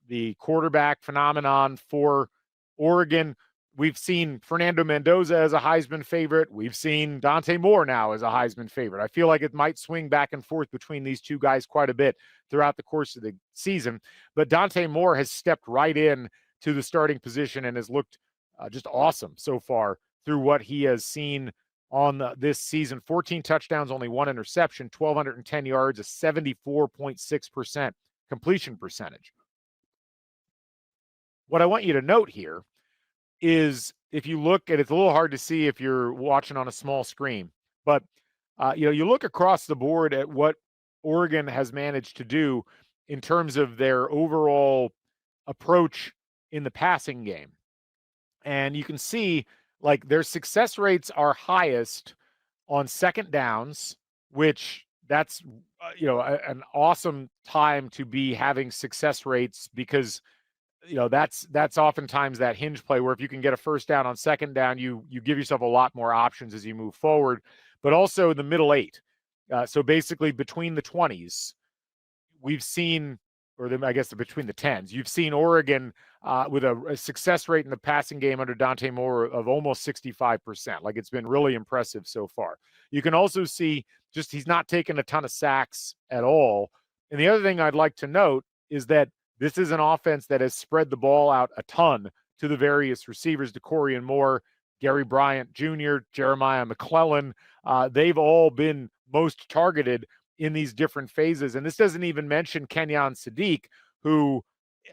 the quarterback phenomenon for Oregon. We've seen Fernando Mendoza as a Heisman favorite. We've seen Dante Moore now as a Heisman favorite. I feel like it might swing back and forth between these two guys quite a bit throughout the course of the season. But Dante Moore has stepped right in to the starting position and has looked just awesome so far through what he has seen on this season. 14 touchdowns, only 1 interception, 1,210 yards, a 74.6% completion percentage. What I want you to note here is, if you look at it's a little hard to see if you're watching on a small screen, but you look across the board at what Oregon has managed to do in terms of their overall approach in the passing game. And you can see like their success rates are highest on second downs, which that's an awesome time to be having success rates, because that's oftentimes that hinge play where if you can get a first down on second down, you give yourself a lot more options as you move forward. But also the middle 8. So basically between the 20s, we've seen, between the 10s, you've seen Oregon with a success rate in the passing game under Dante Moore of almost 65%. Like, it's been really impressive so far. You can also see just he's not taken a ton of sacks at all. And the other thing I'd like to note is that this is an offense that has spread the ball out a ton to the various receivers, DeCorian Moore, Gary Bryant Jr., Jeremiah McClellan. They've all been most targeted in these different phases. And this doesn't even mention Kenyon Sadiq, who,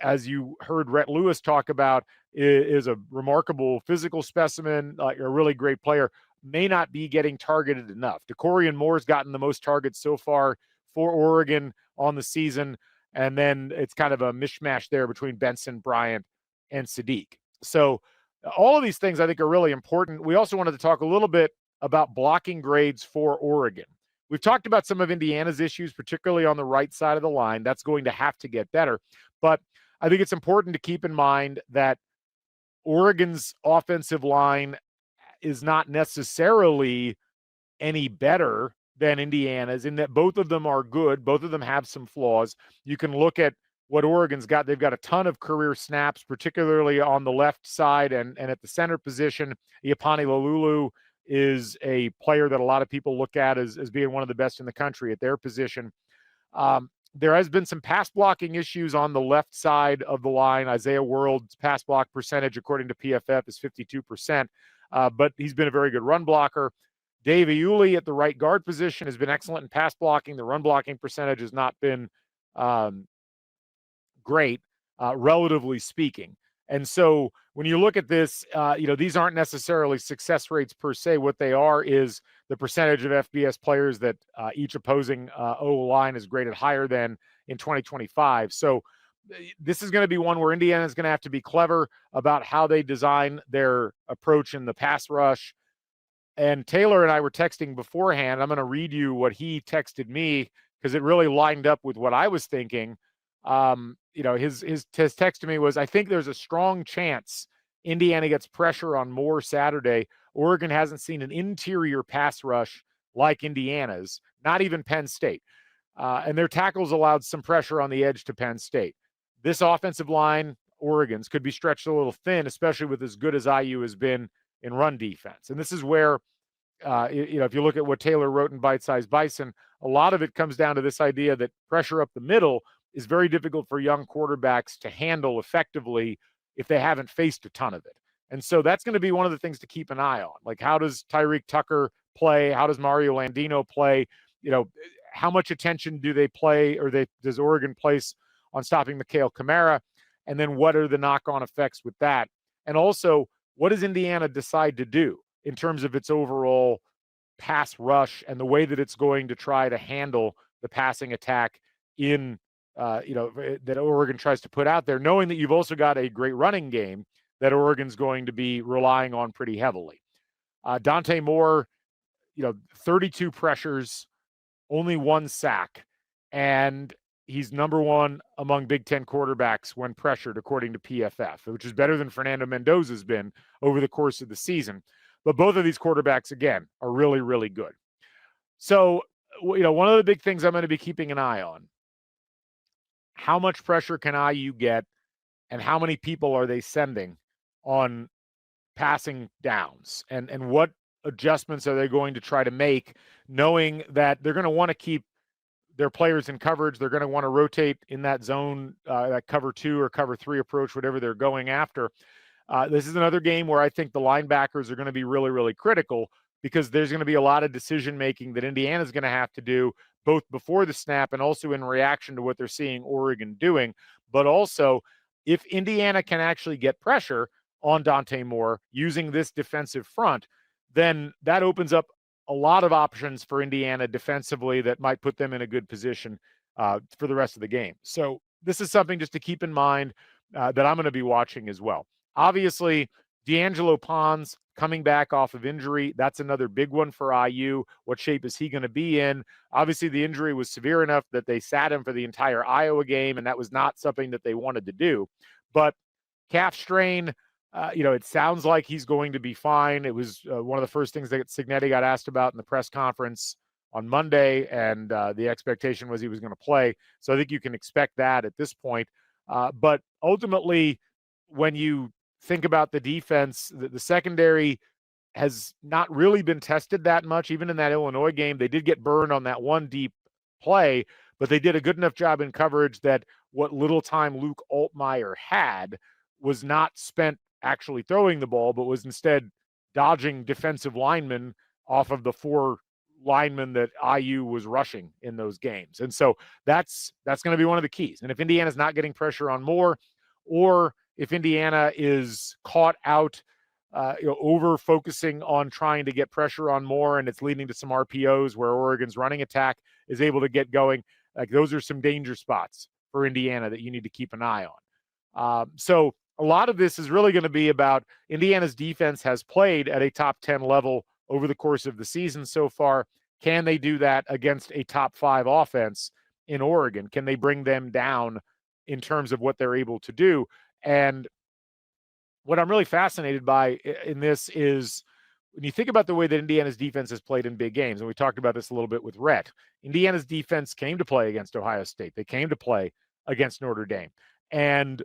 as you heard Rhett Lewis talk about, is a remarkable physical specimen, a really great player, may not be getting targeted enough. DeCorian Moore's gotten the most targets so far for Oregon on the season. And then it's kind of a mishmash there between Benson, Bryant, and Sadiq. So all of these things I think are really important. We also wanted to talk a little bit about blocking grades for Oregon. We've talked about some of Indiana's issues, particularly on the right side of the line. That's going to have to get better. But I think it's important to keep in mind that Oregon's offensive line is not necessarily any better than Indiana's, in that both of them are good. Both of them have some flaws. You can look at what Oregon's got. They've got a ton of career snaps, particularly on the left side and at the center position. Iapani Lalulu is a player that a lot of people look at as being one of the best in the country at their position. There has been some pass blocking issues on the left side of the line. Isaiah World's pass block percentage, according to PFF, is 52%, but he's been a very good run blocker. Dave Iuli at the right guard position has been excellent in pass blocking. The run blocking percentage has not been great, relatively speaking. And so when you look at this, these aren't necessarily success rates per se. What they are is the percentage of FBS players that each opposing O-line is graded higher than in 2025. So this is going to be one where Indiana is going to have to be clever about how they design their approach in the pass rush. And Taylor and I were texting beforehand. I'm going to read you what he texted me because it really lined up with what I was thinking. His text to me was, I think there's a strong chance Indiana gets pressure on Moore Saturday. Oregon hasn't seen an interior pass rush like Indiana's, not even Penn State. And their tackles allowed some pressure on the edge to Penn State. This offensive line, Oregon's, could be stretched a little thin, especially with as good as IU has been in run defense. And this is where, if you look at what Taylor wrote in Bite Size Bison, a lot of it comes down to this idea that pressure up the middle is very difficult for young quarterbacks to handle effectively if they haven't faced a ton of it. And so that's going to be one of the things to keep an eye on. Like, how does Tyreek Tucker play? How does Mario Landino play? How much attention do they play, or does Oregon place on stopping Mikhail Kamara? And then what are the knock-on effects with that? And also, what does Indiana decide to do in terms of its overall pass rush and the way that it's going to try to handle the passing attack in, that Oregon tries to put out there, knowing that you've also got a great running game that Oregon's going to be relying on pretty heavily. Dante Moore, 32 pressures, only 1 sack, and he's number 1 among Big Ten quarterbacks when pressured, according to PFF, which is better than Fernando Mendoza's been over the course of the season. But both of these quarterbacks, again, are really, really good. So, one of the big things I'm going to be keeping an eye on, how much pressure can IU get, and how many people are they sending on passing downs, and what adjustments are they going to try to make, knowing that they're going to want to keep their players in coverage. They're going to want to rotate in that zone, that cover 2 or cover 3 approach, whatever they're going after. This is another game where I think the linebackers are going to be really, really critical, because there's going to be a lot of decision-making that Indiana's going to have to do, both before the snap and also in reaction to what they're seeing Oregon doing. But also, if Indiana can actually get pressure on Dante Moore using this defensive front, then that opens up a lot of options for Indiana defensively that might put them in a good position for the rest of the game. So this is something just to keep in mind that I'm going to be watching as well. Obviously, D'Angelo Pons coming back off of injury, that's another big one for IU. What shape is he going to be in? Obviously, the injury was severe enough that they sat him for the entire Iowa game, and that was not something that they wanted to do. But calf strain, it sounds like he's going to be fine. It was one of the first things that Cignetti got asked about in the press conference on Monday, and the expectation was he was going to play. So I think you can expect that at this point. But ultimately, when you think about the defense, the secondary has not really been tested that much. Even in that Illinois game, they did get burned on that one deep play, but they did a good enough job in coverage that what little time Luke Altmaier had was not spent actually throwing the ball, but was instead dodging defensive linemen off of the 4 linemen that IU was rushing in those games. And so that's going to be one of the keys. And if Indiana's not getting pressure on Moore, or if Indiana is caught out, over focusing on trying to get pressure on Moore, and it's leading to some RPOs where Oregon's running attack is able to get going, like, those are some danger spots for Indiana that you need to keep an eye on. So a lot of this is really going to be about Indiana's defense has played at a top 10 level over the course of the season so far. Can they do that against a top 5 offense in Oregon? Can they bring them down in terms of what they're able to do? And what I'm really fascinated by in this is when you think about the way that Indiana's defense has played in big games, and we talked about this a little bit with Rhett, Indiana's defense came to play against Ohio State. They came to play against Notre Dame. And,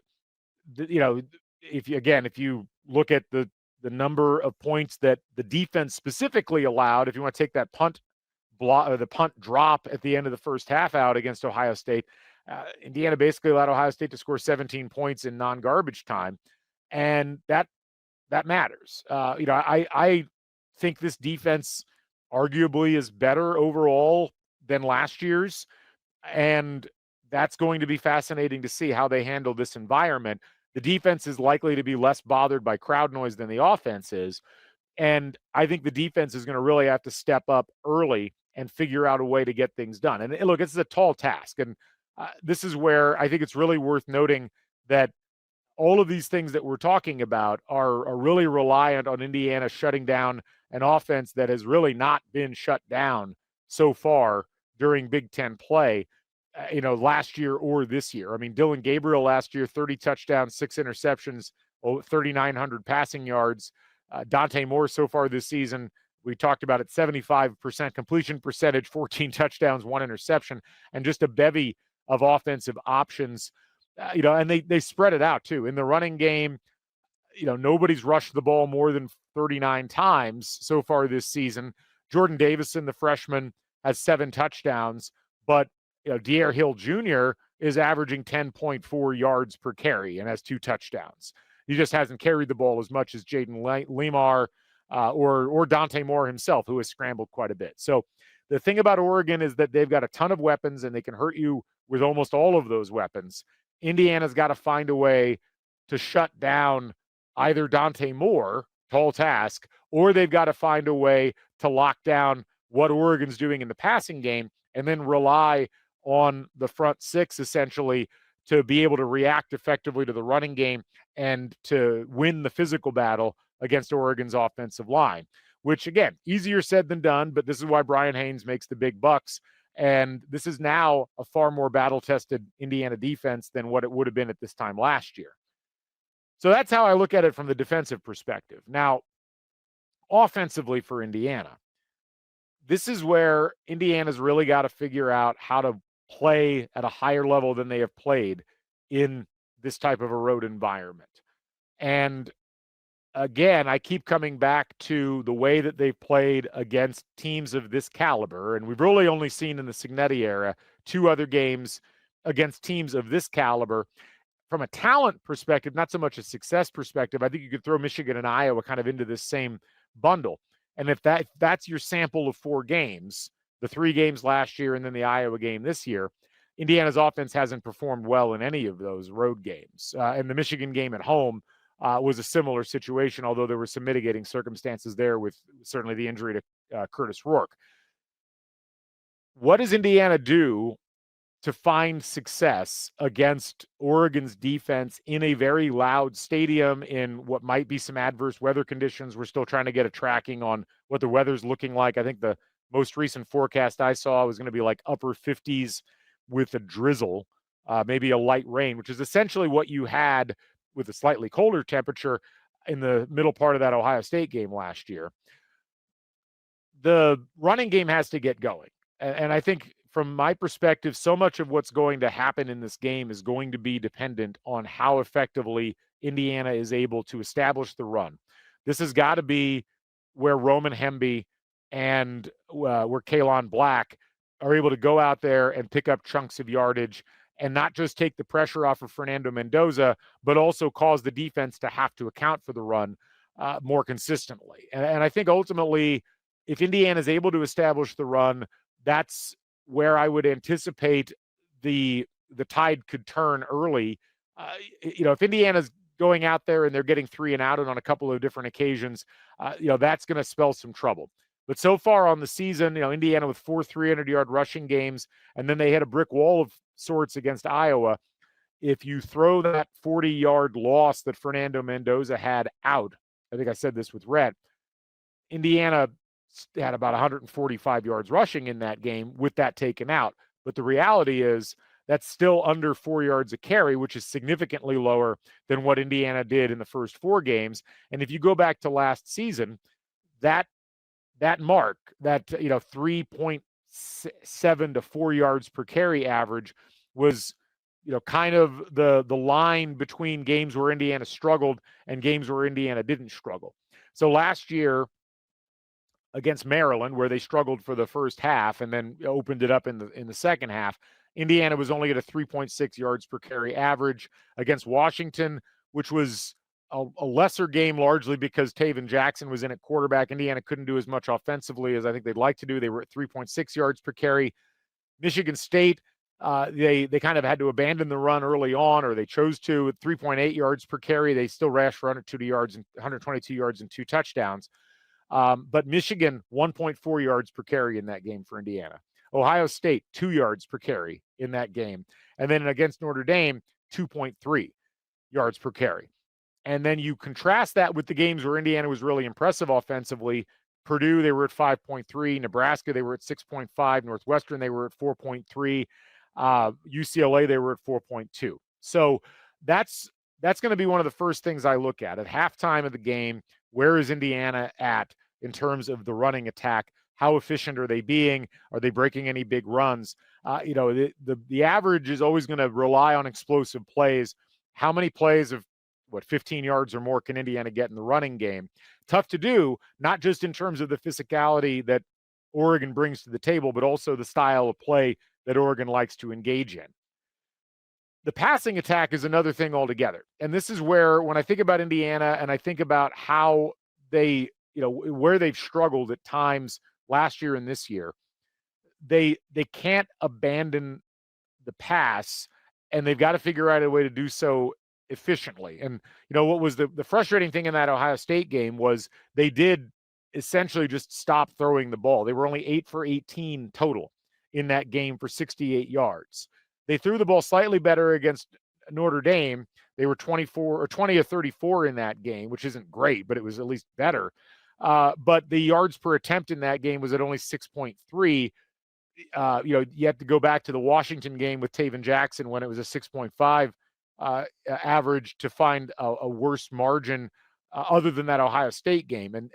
if you look at the number of points that the defense specifically allowed, if you want to take that punt block or the punt drop at the end of the first half out against Ohio State, Indiana basically allowed Ohio State to score 17 points in non-garbage time. And that matters. I think this defense arguably is better overall than last year's. And that's going to be fascinating to see how they handle this environment. The defense is likely to be less bothered by crowd noise than the offense is. And I think the defense is going to really have to step up early and figure out a way to get things done. And look, it's a tall task. And this is where I think it's really worth noting that all of these things that we're talking about are really reliant on Indiana shutting down an offense that has really not been shut down so far during Big Ten play, last year or this year. I mean, Dylan Gabriel last year, 30 touchdowns, 6 interceptions, 3,900 passing yards. Dante Moore so far this season, we talked about it, 75% completion percentage, 14 touchdowns, 1 interception, and just a bevy of offensive options. And they spread it out too. In the running game, nobody's rushed the ball more than 39 times so far this season. Jordan Davison, the freshman, has 7 touchdowns, but Dier Hill Jr. is averaging 10.4 yards per carry and has 2 touchdowns. He just hasn't carried the ball as much as Jaden Lemar or Dante Moore himself, who has scrambled quite a bit. So the thing about Oregon is that they've got a ton of weapons and they can hurt you with almost all of those weapons. Indiana's got to find a way to shut down either Dante Moore, tall task, or they've got to find a way to lock down what Oregon's doing in the passing game and then rely on the front 6 essentially to be able to react effectively to the running game and to win the physical battle against Oregon's offensive line, which again, easier said than done, but this is why Bryant Haines makes the big bucks. And this is now a far more battle-tested Indiana defense than what it would have been at this time last year. So that's how I look at it from the defensive perspective. Now, offensively for Indiana, this is where Indiana's really got to figure out how to play at a higher level than they have played in this type of a road environment. And again, I keep coming back to the way that they've played against teams of this caliber. And we've really only seen in the Signetti era 2 other games against teams of this caliber. From a talent perspective, not so much a success perspective, I think you could throw Michigan and Iowa kind of into this same bundle. And if that's your sample of 4 games, the 3 games last year and then the Iowa game this year, Indiana's offense hasn't performed well in any of those road games. And the Michigan game at home was a similar situation, although there were some mitigating circumstances there with certainly the injury to Curtis Rourke. What does Indiana do to find success against Oregon's defense in a very loud stadium in what might be some adverse weather conditions? We're still trying to get a tracking on what the weather's looking like. I think the most recent forecast I saw was going to be like upper 50s with a drizzle, maybe a light rain, which is essentially what you had with a slightly colder temperature in the middle part of that Ohio State game last year. The running game has to get going. And I think from my perspective, so much of what's going to happen in this game is going to be dependent on how effectively Indiana is able to establish the run. This has got to be where Roman Hemby and where Kalon Black are able to go out there and pick up chunks of yardage and not just take the pressure off of Fernando Mendoza, but also cause the defense to have to account for the run more consistently. And I think ultimately, if Indiana is able to establish the run, that's where I would anticipate the tide could turn early. If Indiana's going out there and they're getting 3 and out on a couple of different occasions, that's going to spell some trouble. But so far on the season, Indiana with 4 300-yard rushing games, and then they hit a brick wall of sorts against Iowa. If you throw that 40-yard loss that Fernando Mendoza had out, I think I said this with Rhett, Indiana had about 145 yards rushing in that game with that taken out. But the reality is that's still under 4 yards a carry, which is significantly lower than what Indiana did in the first 4 games. And if you go back to last season, that mark, that 3.7 to 4 yards per carry average was kind of the line between games where Indiana struggled and games where Indiana didn't struggle. So last year against Maryland, where they struggled for the first half and then opened it up in the second half, Indiana was only at a 3.6 yards per carry average. Against Washington, which was a lesser game largely because Taven Jackson was in at quarterback, Indiana couldn't do as much offensively as I think they'd like to do. They were at 3.6 yards per carry. Michigan State, they kind of had to abandon the run early on, or they chose to at 3.8 yards per carry. They still rushed for 122 yards and 2 touchdowns. But Michigan, 1.4 yards per carry in that game for Indiana. Ohio State, 2 yards per carry in that game. And then against Notre Dame, 2.3 yards per carry. And then you contrast that with the games where Indiana was really impressive offensively. Purdue, they were at 5.3. Nebraska, they were at 6.5. Northwestern, they were at 4.3. UCLA, they were at 4.2. So that's going to be one of the first things I look at halftime of the game. Where is Indiana at in terms of the running attack? How efficient are they being? Are they breaking any big runs? The average is always going to rely on explosive plays. How many plays of 15 yards or more can Indiana get in the running game? Tough to do, not just in terms of the physicality that Oregon brings to the table, but also the style of play that Oregon likes to engage in. The passing attack is another thing altogether. And this is where, when I think about Indiana and I think about how they, where they've struggled at times last year and this year, they can't abandon the pass, and they've got to figure out a way to do so efficiently. And, what was the frustrating thing in that Ohio State game was they did essentially just stop throwing the ball. They were only 8 for 18 total in that game for 68 yards. They threw the ball slightly better against Notre Dame. They were 20 of 34 in that game, which isn't great, but it was at least better. But the yards per attempt in that game was at only 6.3. You have to go back to the Washington game with Taven Jackson when it was a 6.5 average to find a worse margin other than that Ohio State game.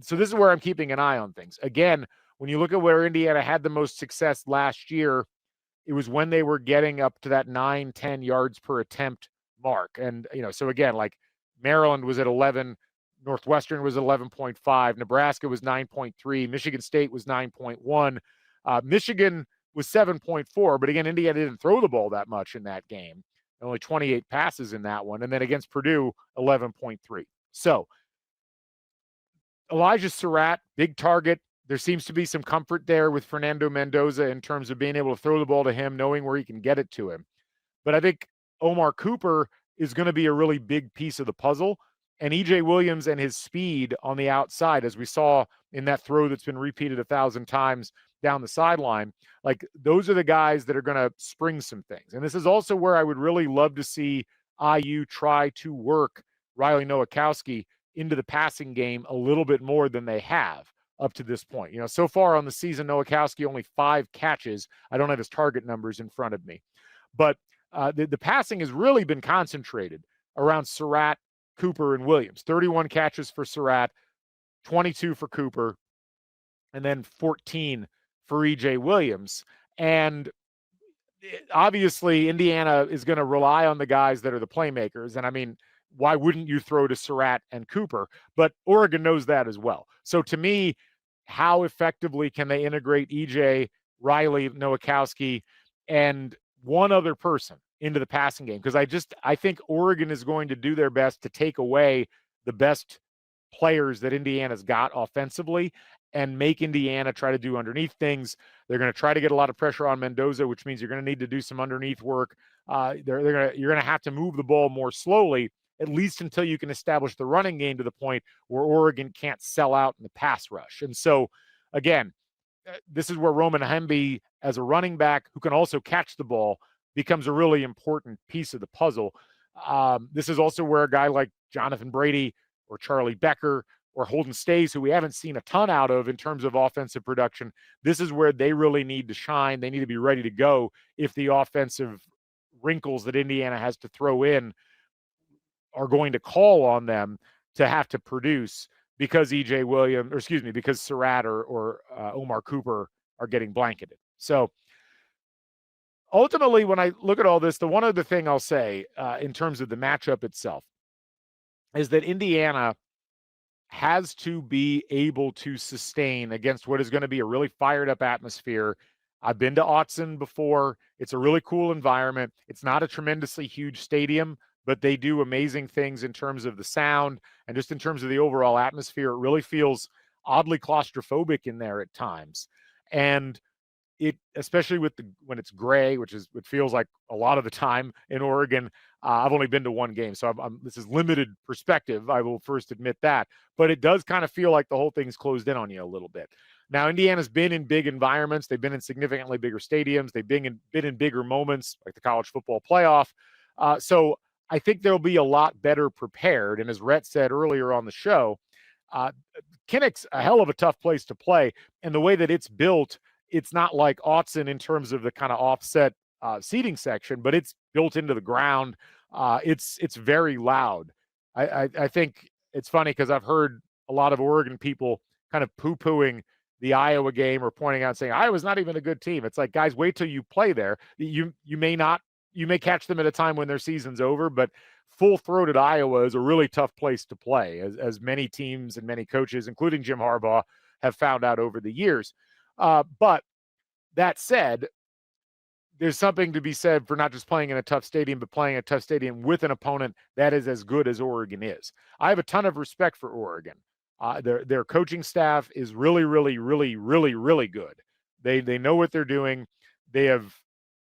So this is where I'm keeping an eye on things. Again, when you look at where Indiana had the most success last year, it was when they were getting up to that 9-10 yards per attempt mark. And, so again, like Maryland was at 11, Northwestern was 11.5, Nebraska was 9.3, Michigan State was 9.1, Michigan was 7.4, but again, Indiana didn't throw the ball that much in that game. Only 28 passes in that one. And then against Purdue, 11.3. So Elijah Surratt, big target. There seems to be some comfort there with Fernando Mendoza in terms of being able to throw the ball to him, knowing where he can get it to him. But I think Omar Cooper is going to be a really big piece of the puzzle. And EJ Williams and his speed on the outside, as we saw in that throw that's been repeated 1,000 times down the sideline, like those are the guys that are going to spring some things. And this is also where I would really love to see IU try to work Riley Nowakowski into the passing game a little bit more than they have up to this point. So far on the season, Nowakowski only 5 catches. I don't have his target numbers in front of me. But the passing has really been concentrated around Surratt, Cooper, and Williams. 31 catches for Surratt, 22 for Cooper, and then 14 for EJ Williams. And obviously, Indiana is going to rely on the guys that are the playmakers. And I mean, why wouldn't you throw to Surratt and Cooper? But Oregon knows that as well. So to me, how effectively can they integrate EJ, Riley, Nowakowski, and one other person into the passing game? Because I think Oregon is going to do their best to take away the best players that Indiana's got offensively and make Indiana try to do underneath things. They're going to try to get a lot of pressure on Mendoza, which means you're going to need to do some underneath work. You're going to have to move the ball more slowly, at least until you can establish the running game to the point where Oregon can't sell out in the pass rush. And so, again, this is where Roman Hemby, as a running back who can also catch the ball, becomes a really important piece of the puzzle. This is also where a guy like Jonathan Brady or Charlie Becker or Holden Stays, who we haven't seen a ton out of in terms of offensive production, this is where they really need to shine. They need to be ready to go if the offensive wrinkles that Indiana has to throw in are going to call on them to have to produce because because Surratt or Omar Cooper are getting blanketed. So ultimately, when I look at all this, the one other thing I'll say in terms of the matchup itself is that Indiana has to be able to sustain against what is going to be a really fired up atmosphere. I've been to Autzen before. It's a really cool environment. It's not a tremendously huge stadium, but they do amazing things in terms of the sound and just in terms of the overall atmosphere. It really feels oddly claustrophobic in there at times. And it, especially when it's gray, which is, it feels like a lot of the time in Oregon. I've only been to one game, so this is limited perspective. I will first admit that, but it does kind of feel like the whole thing's closed in on you a little bit. Now, Indiana's been in big environments. They've been in significantly bigger stadiums. They've been in bigger moments, like the college football playoff. So I think they'll be a lot better prepared. And as Rhett said earlier on the show, Kinnick's a hell of a tough place to play. And the way that it's built, it's not like Autzen in terms of the kind of offset seating section, but it's built into the ground. It's very loud. I think it's funny because I've heard a lot of Oregon people kind of poo-pooing the Iowa game or pointing out saying Iowa's not even a good team. It's like, guys, wait till you play there. You may catch them at a time when their season's over, but full-throated Iowa is a really tough place to play, as many teams and many coaches, including Jim Harbaugh, have found out over the years. But that said, there's something to be said for not just playing in a tough stadium, but playing a tough stadium with an opponent that is as good as Oregon is. I have a ton of respect for Oregon. Their coaching staff is really, really, really, really, really good. They know what they're doing. They have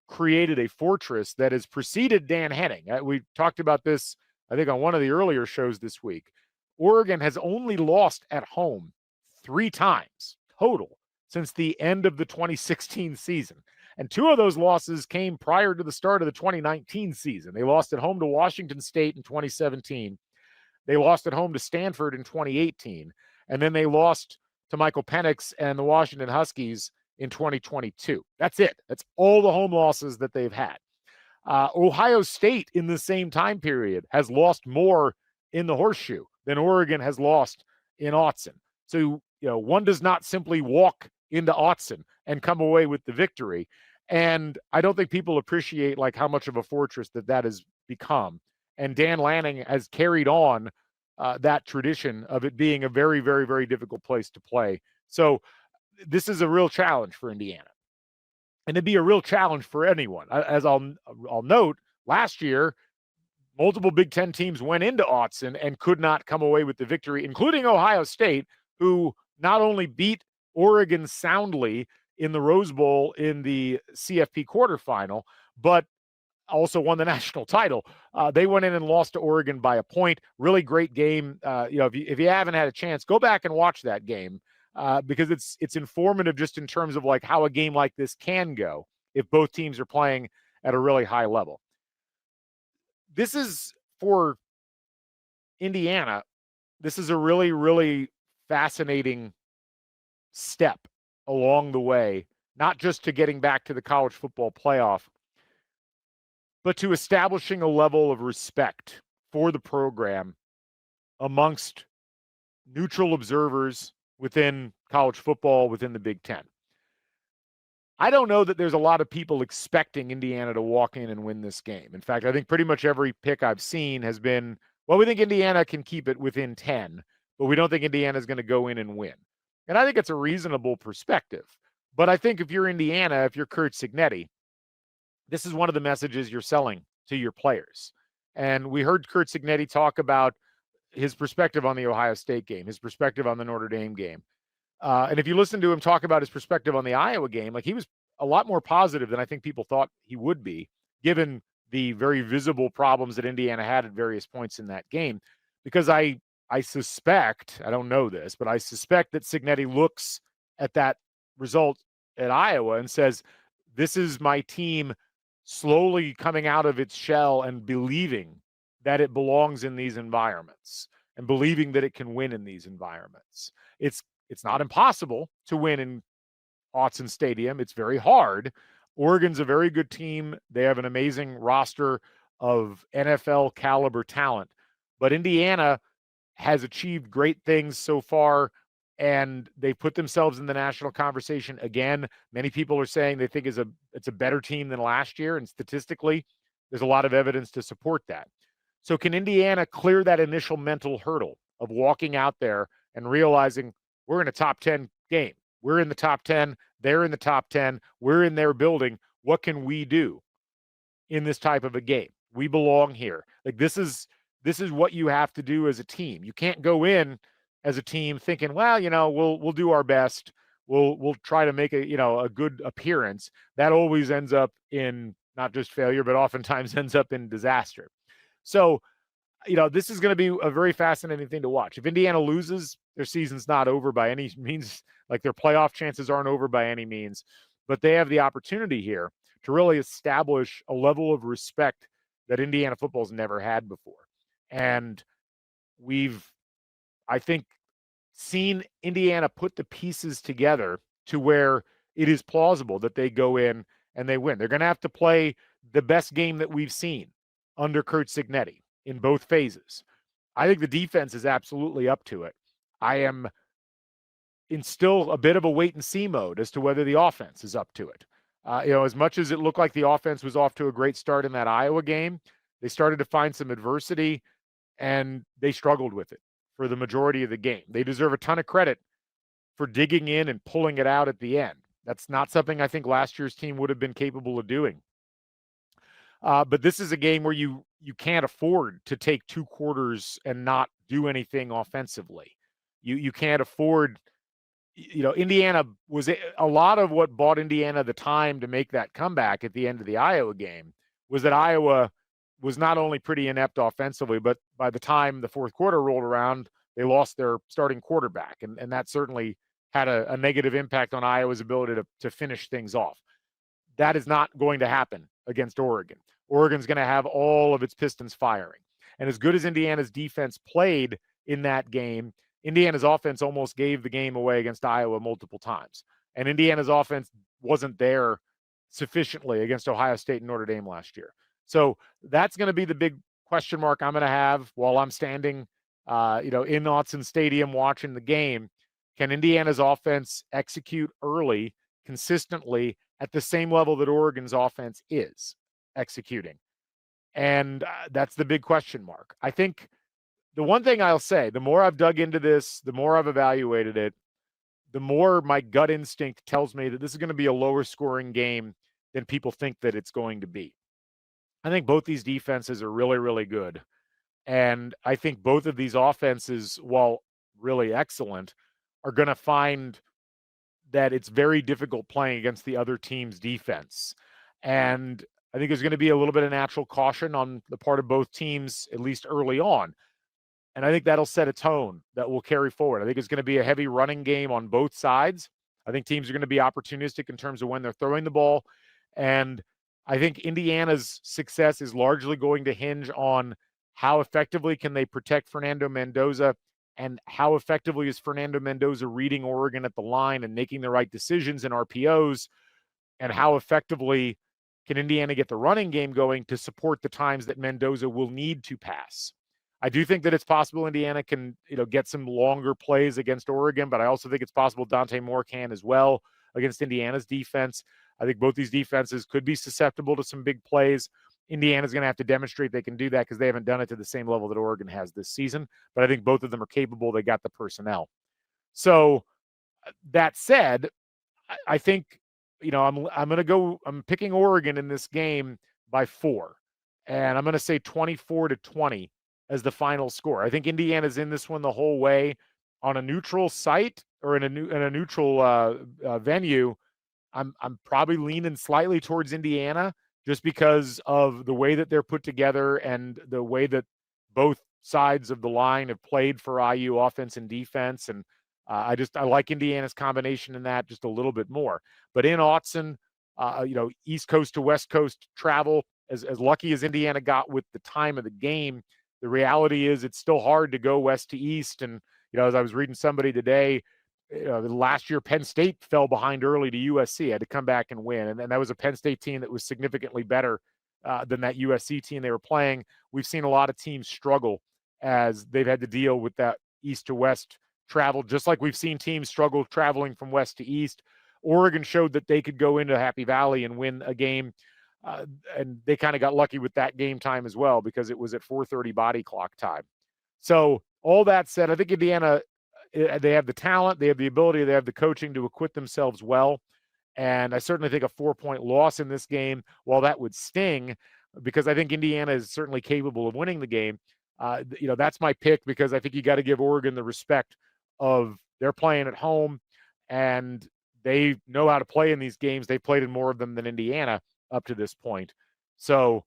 created a fortress that has preceded Dan Henning. We talked about this, I think, on one of the earlier shows this week. Oregon has only lost at home 3 times total since the end of the 2016 season. And 2 of those losses came prior to the start of the 2019 season. They lost at home to Washington State in 2017. They lost at home to Stanford in 2018. And then they lost to Michael Penix and the Washington Huskies in 2022. That's it. That's all the home losses that they've had. Ohio State in the same time period has lost more in the horseshoe than Oregon has lost in Autzen. So, one does not simply walk into Autzen and come away with the victory. And I don't think people appreciate like how much of a fortress that has become. And Dan Lanning has carried on that tradition of it being a very, very, very difficult place to play. So this is a real challenge for Indiana. And it'd be a real challenge for anyone. As I'll note, last year, multiple Big Ten teams went into Autzen and could not come away with the victory, including Ohio State, who not only beat Oregon soundly in the Rose Bowl in the CFP quarterfinal, but also won the national title. They went in and lost to Oregon by a point. Really great game. If you haven't had a chance, go back and watch that game because it's informative just in terms of like how a game like this can go if both teams are playing at a really high level. This is for Indiana. This is a really, really fascinating step along the way, not just to getting back to the college football playoff, but to establishing a level of respect for the program amongst neutral observers within college football, within the Big Ten. I don't know that there's a lot of people expecting Indiana to walk in and win this game. In fact, I think pretty much every pick I've seen has been, well, we think Indiana can keep it within 10, but we don't think Indiana is going to go in and win. And I think it's a reasonable perspective. But I think if you're Indiana, if you're Curt Cignetti, this is one of the messages you're selling to your players. And we heard Curt Cignetti talk about his perspective on the Ohio State game, his perspective on the Notre Dame game. And if you listen to him talk about his perspective on the Iowa game, like he was a lot more positive than I think people thought he would be, given the very visible problems that Indiana had at various points in that game. Because I suspect, I don't know this, but I suspect that Cignetti looks at that result at Iowa and says, this is my team slowly coming out of its shell and believing that it belongs in these environments and believing that it can win in these environments. It's not impossible to win in Autzen Stadium. It's very hard. Oregon's a very good team. They have an amazing roster of NFL caliber talent, but Indiana has achieved great things so far, and they put themselves in the national conversation again. Many people are saying they think it's a better team than last year, and statistically, there's a lot of evidence to support that. So can Indiana clear that initial mental hurdle of walking out there and realizing we're in a top 10 game? We're in the top 10. They're in the top 10. We're in their building. What can we do in this type of a game? We belong here. Like this is what you have to do as a team. You can't go in as a team thinking, well, we'll do our best. We'll try to make a good appearance. That always ends up in not just failure, but oftentimes ends up in disaster. So, this is going to be a very fascinating thing to watch. If Indiana loses, their season's not over by any means, like their playoff chances aren't over by any means, but they have the opportunity here to really establish a level of respect that Indiana football's never had before. And we've, I think, seen Indiana put the pieces together to where it is plausible that they go in and they win. They're going to have to play the best game that we've seen under Curt Cignetti in both phases. I think the defense is absolutely up to it. I am in still a bit of a wait and see mode as to whether the offense is up to it. As much as it looked like the offense was off to a great start in that Iowa game, they started to find some adversity and they struggled with it for the majority of the game. They deserve a ton of credit for digging in and pulling it out at the end. That's not something I think last year's team would have been capable of doing. But this is a game where you can't afford to take 2 quarters and not do anything offensively. You can't afford, Indiana was a lot of what bought Indiana the time to make that comeback at the end of the Iowa game was that Iowa was not only pretty inept offensively, but by the time the fourth quarter rolled around, they lost their starting quarterback. And that certainly had a negative impact on Iowa's ability to finish things off. That is not going to happen against Oregon. Oregon's going to have all of its pistons firing. And as good as Indiana's defense played in that game, Indiana's offense almost gave the game away against Iowa multiple times. And Indiana's offense wasn't there sufficiently against Ohio State and Notre Dame last year. So that's going to be the big question mark I'm going to have while I'm standing, in Autzen Stadium watching the game. Can Indiana's offense execute early, consistently, at the same level that Oregon's offense is executing? And that's the big question mark. I think the one thing I'll say, the more I've dug into this, the more I've evaluated it, the more my gut instinct tells me that this is going to be a lower scoring game than people think that it's going to be. I think both these defenses are really, really good. And I think both of these offenses, while really excellent, are going to find that it's very difficult playing against the other team's defense. And I think there's going to be a little bit of natural caution on the part of both teams, at least early on. And I think that'll set a tone that will carry forward. I think it's going to be a heavy running game on both sides. I think teams are going to be opportunistic in terms of when they're throwing the ball. And I think Indiana's success is largely going to hinge on how effectively can they protect Fernando Mendoza and how effectively is Fernando Mendoza reading Oregon at the line and making the right decisions in RPOs, and how effectively can Indiana get the running game going to support the times that Mendoza will need to pass. I do think that it's possible Indiana can, get some longer plays against Oregon, but I also think it's possible Dante Moore can as well against Indiana's defense. I think both these defenses could be susceptible to some big plays. Indiana's going to have to demonstrate they can do that because they haven't done it to the same level that Oregon has this season. But I think both of them are capable. They got the personnel. So that said, I think, I'm picking Oregon in this game by 4. And I'm going to say 24-20 as the final score. I think Indiana's in this one the whole way on a neutral site or in a neutral venue. I'm probably leaning slightly towards Indiana just because of the way that they're put together and the way that both sides of the line have played for IU offense and defense. And I like Indiana's combination in that just a little bit more. But in Autzen, East Coast to West Coast travel, as lucky as Indiana got with the time of the game, the reality is it's still hard to go west to east. And, as I was reading somebody today, last year Penn State fell behind early to USC, had to come back and win. And that was a Penn State team that was significantly better than that USC team they were playing. We've seen a lot of teams struggle as they've had to deal with that east to west travel, just like we've seen teams struggle traveling from west to east. Oregon showed that they could go into Happy Valley and win a game. And they kind of got lucky with that game time as well because it was at 4:30 body clock time. So all that said, I think Indiana, they have the talent, they have the ability, they have the coaching to acquit themselves well. And I certainly think a 4-point loss in this game, while that would sting, because I think Indiana is certainly capable of winning the game, that's my pick because I think you got to give Oregon the respect of they're playing at home and they know how to play in these games. They've played in more of them than Indiana up to this point. So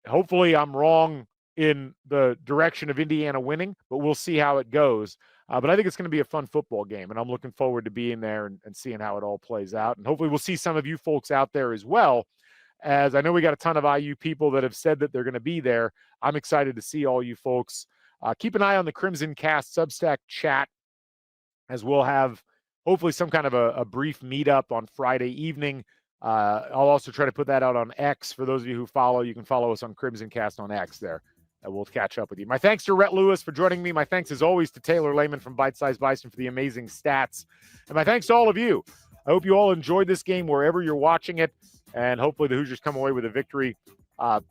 hopefully I'm wrong in the direction of Indiana winning, but we'll see how it goes. But I think it's going to be a fun football game, and I'm looking forward to being there and seeing how it all plays out. And hopefully we'll see some of you folks out there as well, as I know we got a ton of IU people that have said that they're going to be there. I'm excited to see all you folks. Keep an eye on the CrimsonCast Substack chat, as we'll have hopefully some kind of a brief meetup on Friday evening. I'll also try to put that out on X. For those of you who follow, you can follow us on CrimsonCast on X there. We'll catch up with you. My thanks to Rhett Lewis for joining me. My thanks, as always, to Taylor Lehman from Bite Size Bison for the amazing stats. And my thanks to all of you. I hope you all enjoyed this game wherever you're watching it, and hopefully the Hoosiers come away with a victory.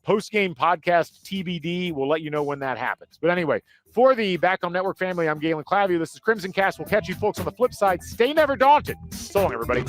Post-game podcast TBD. We'll let you know when that happens. But anyway, for the Back Home Network family, I'm Galen Clavio. This is CrimsonCast. We'll catch you folks on the flip side. Stay never daunted. So long, everybody.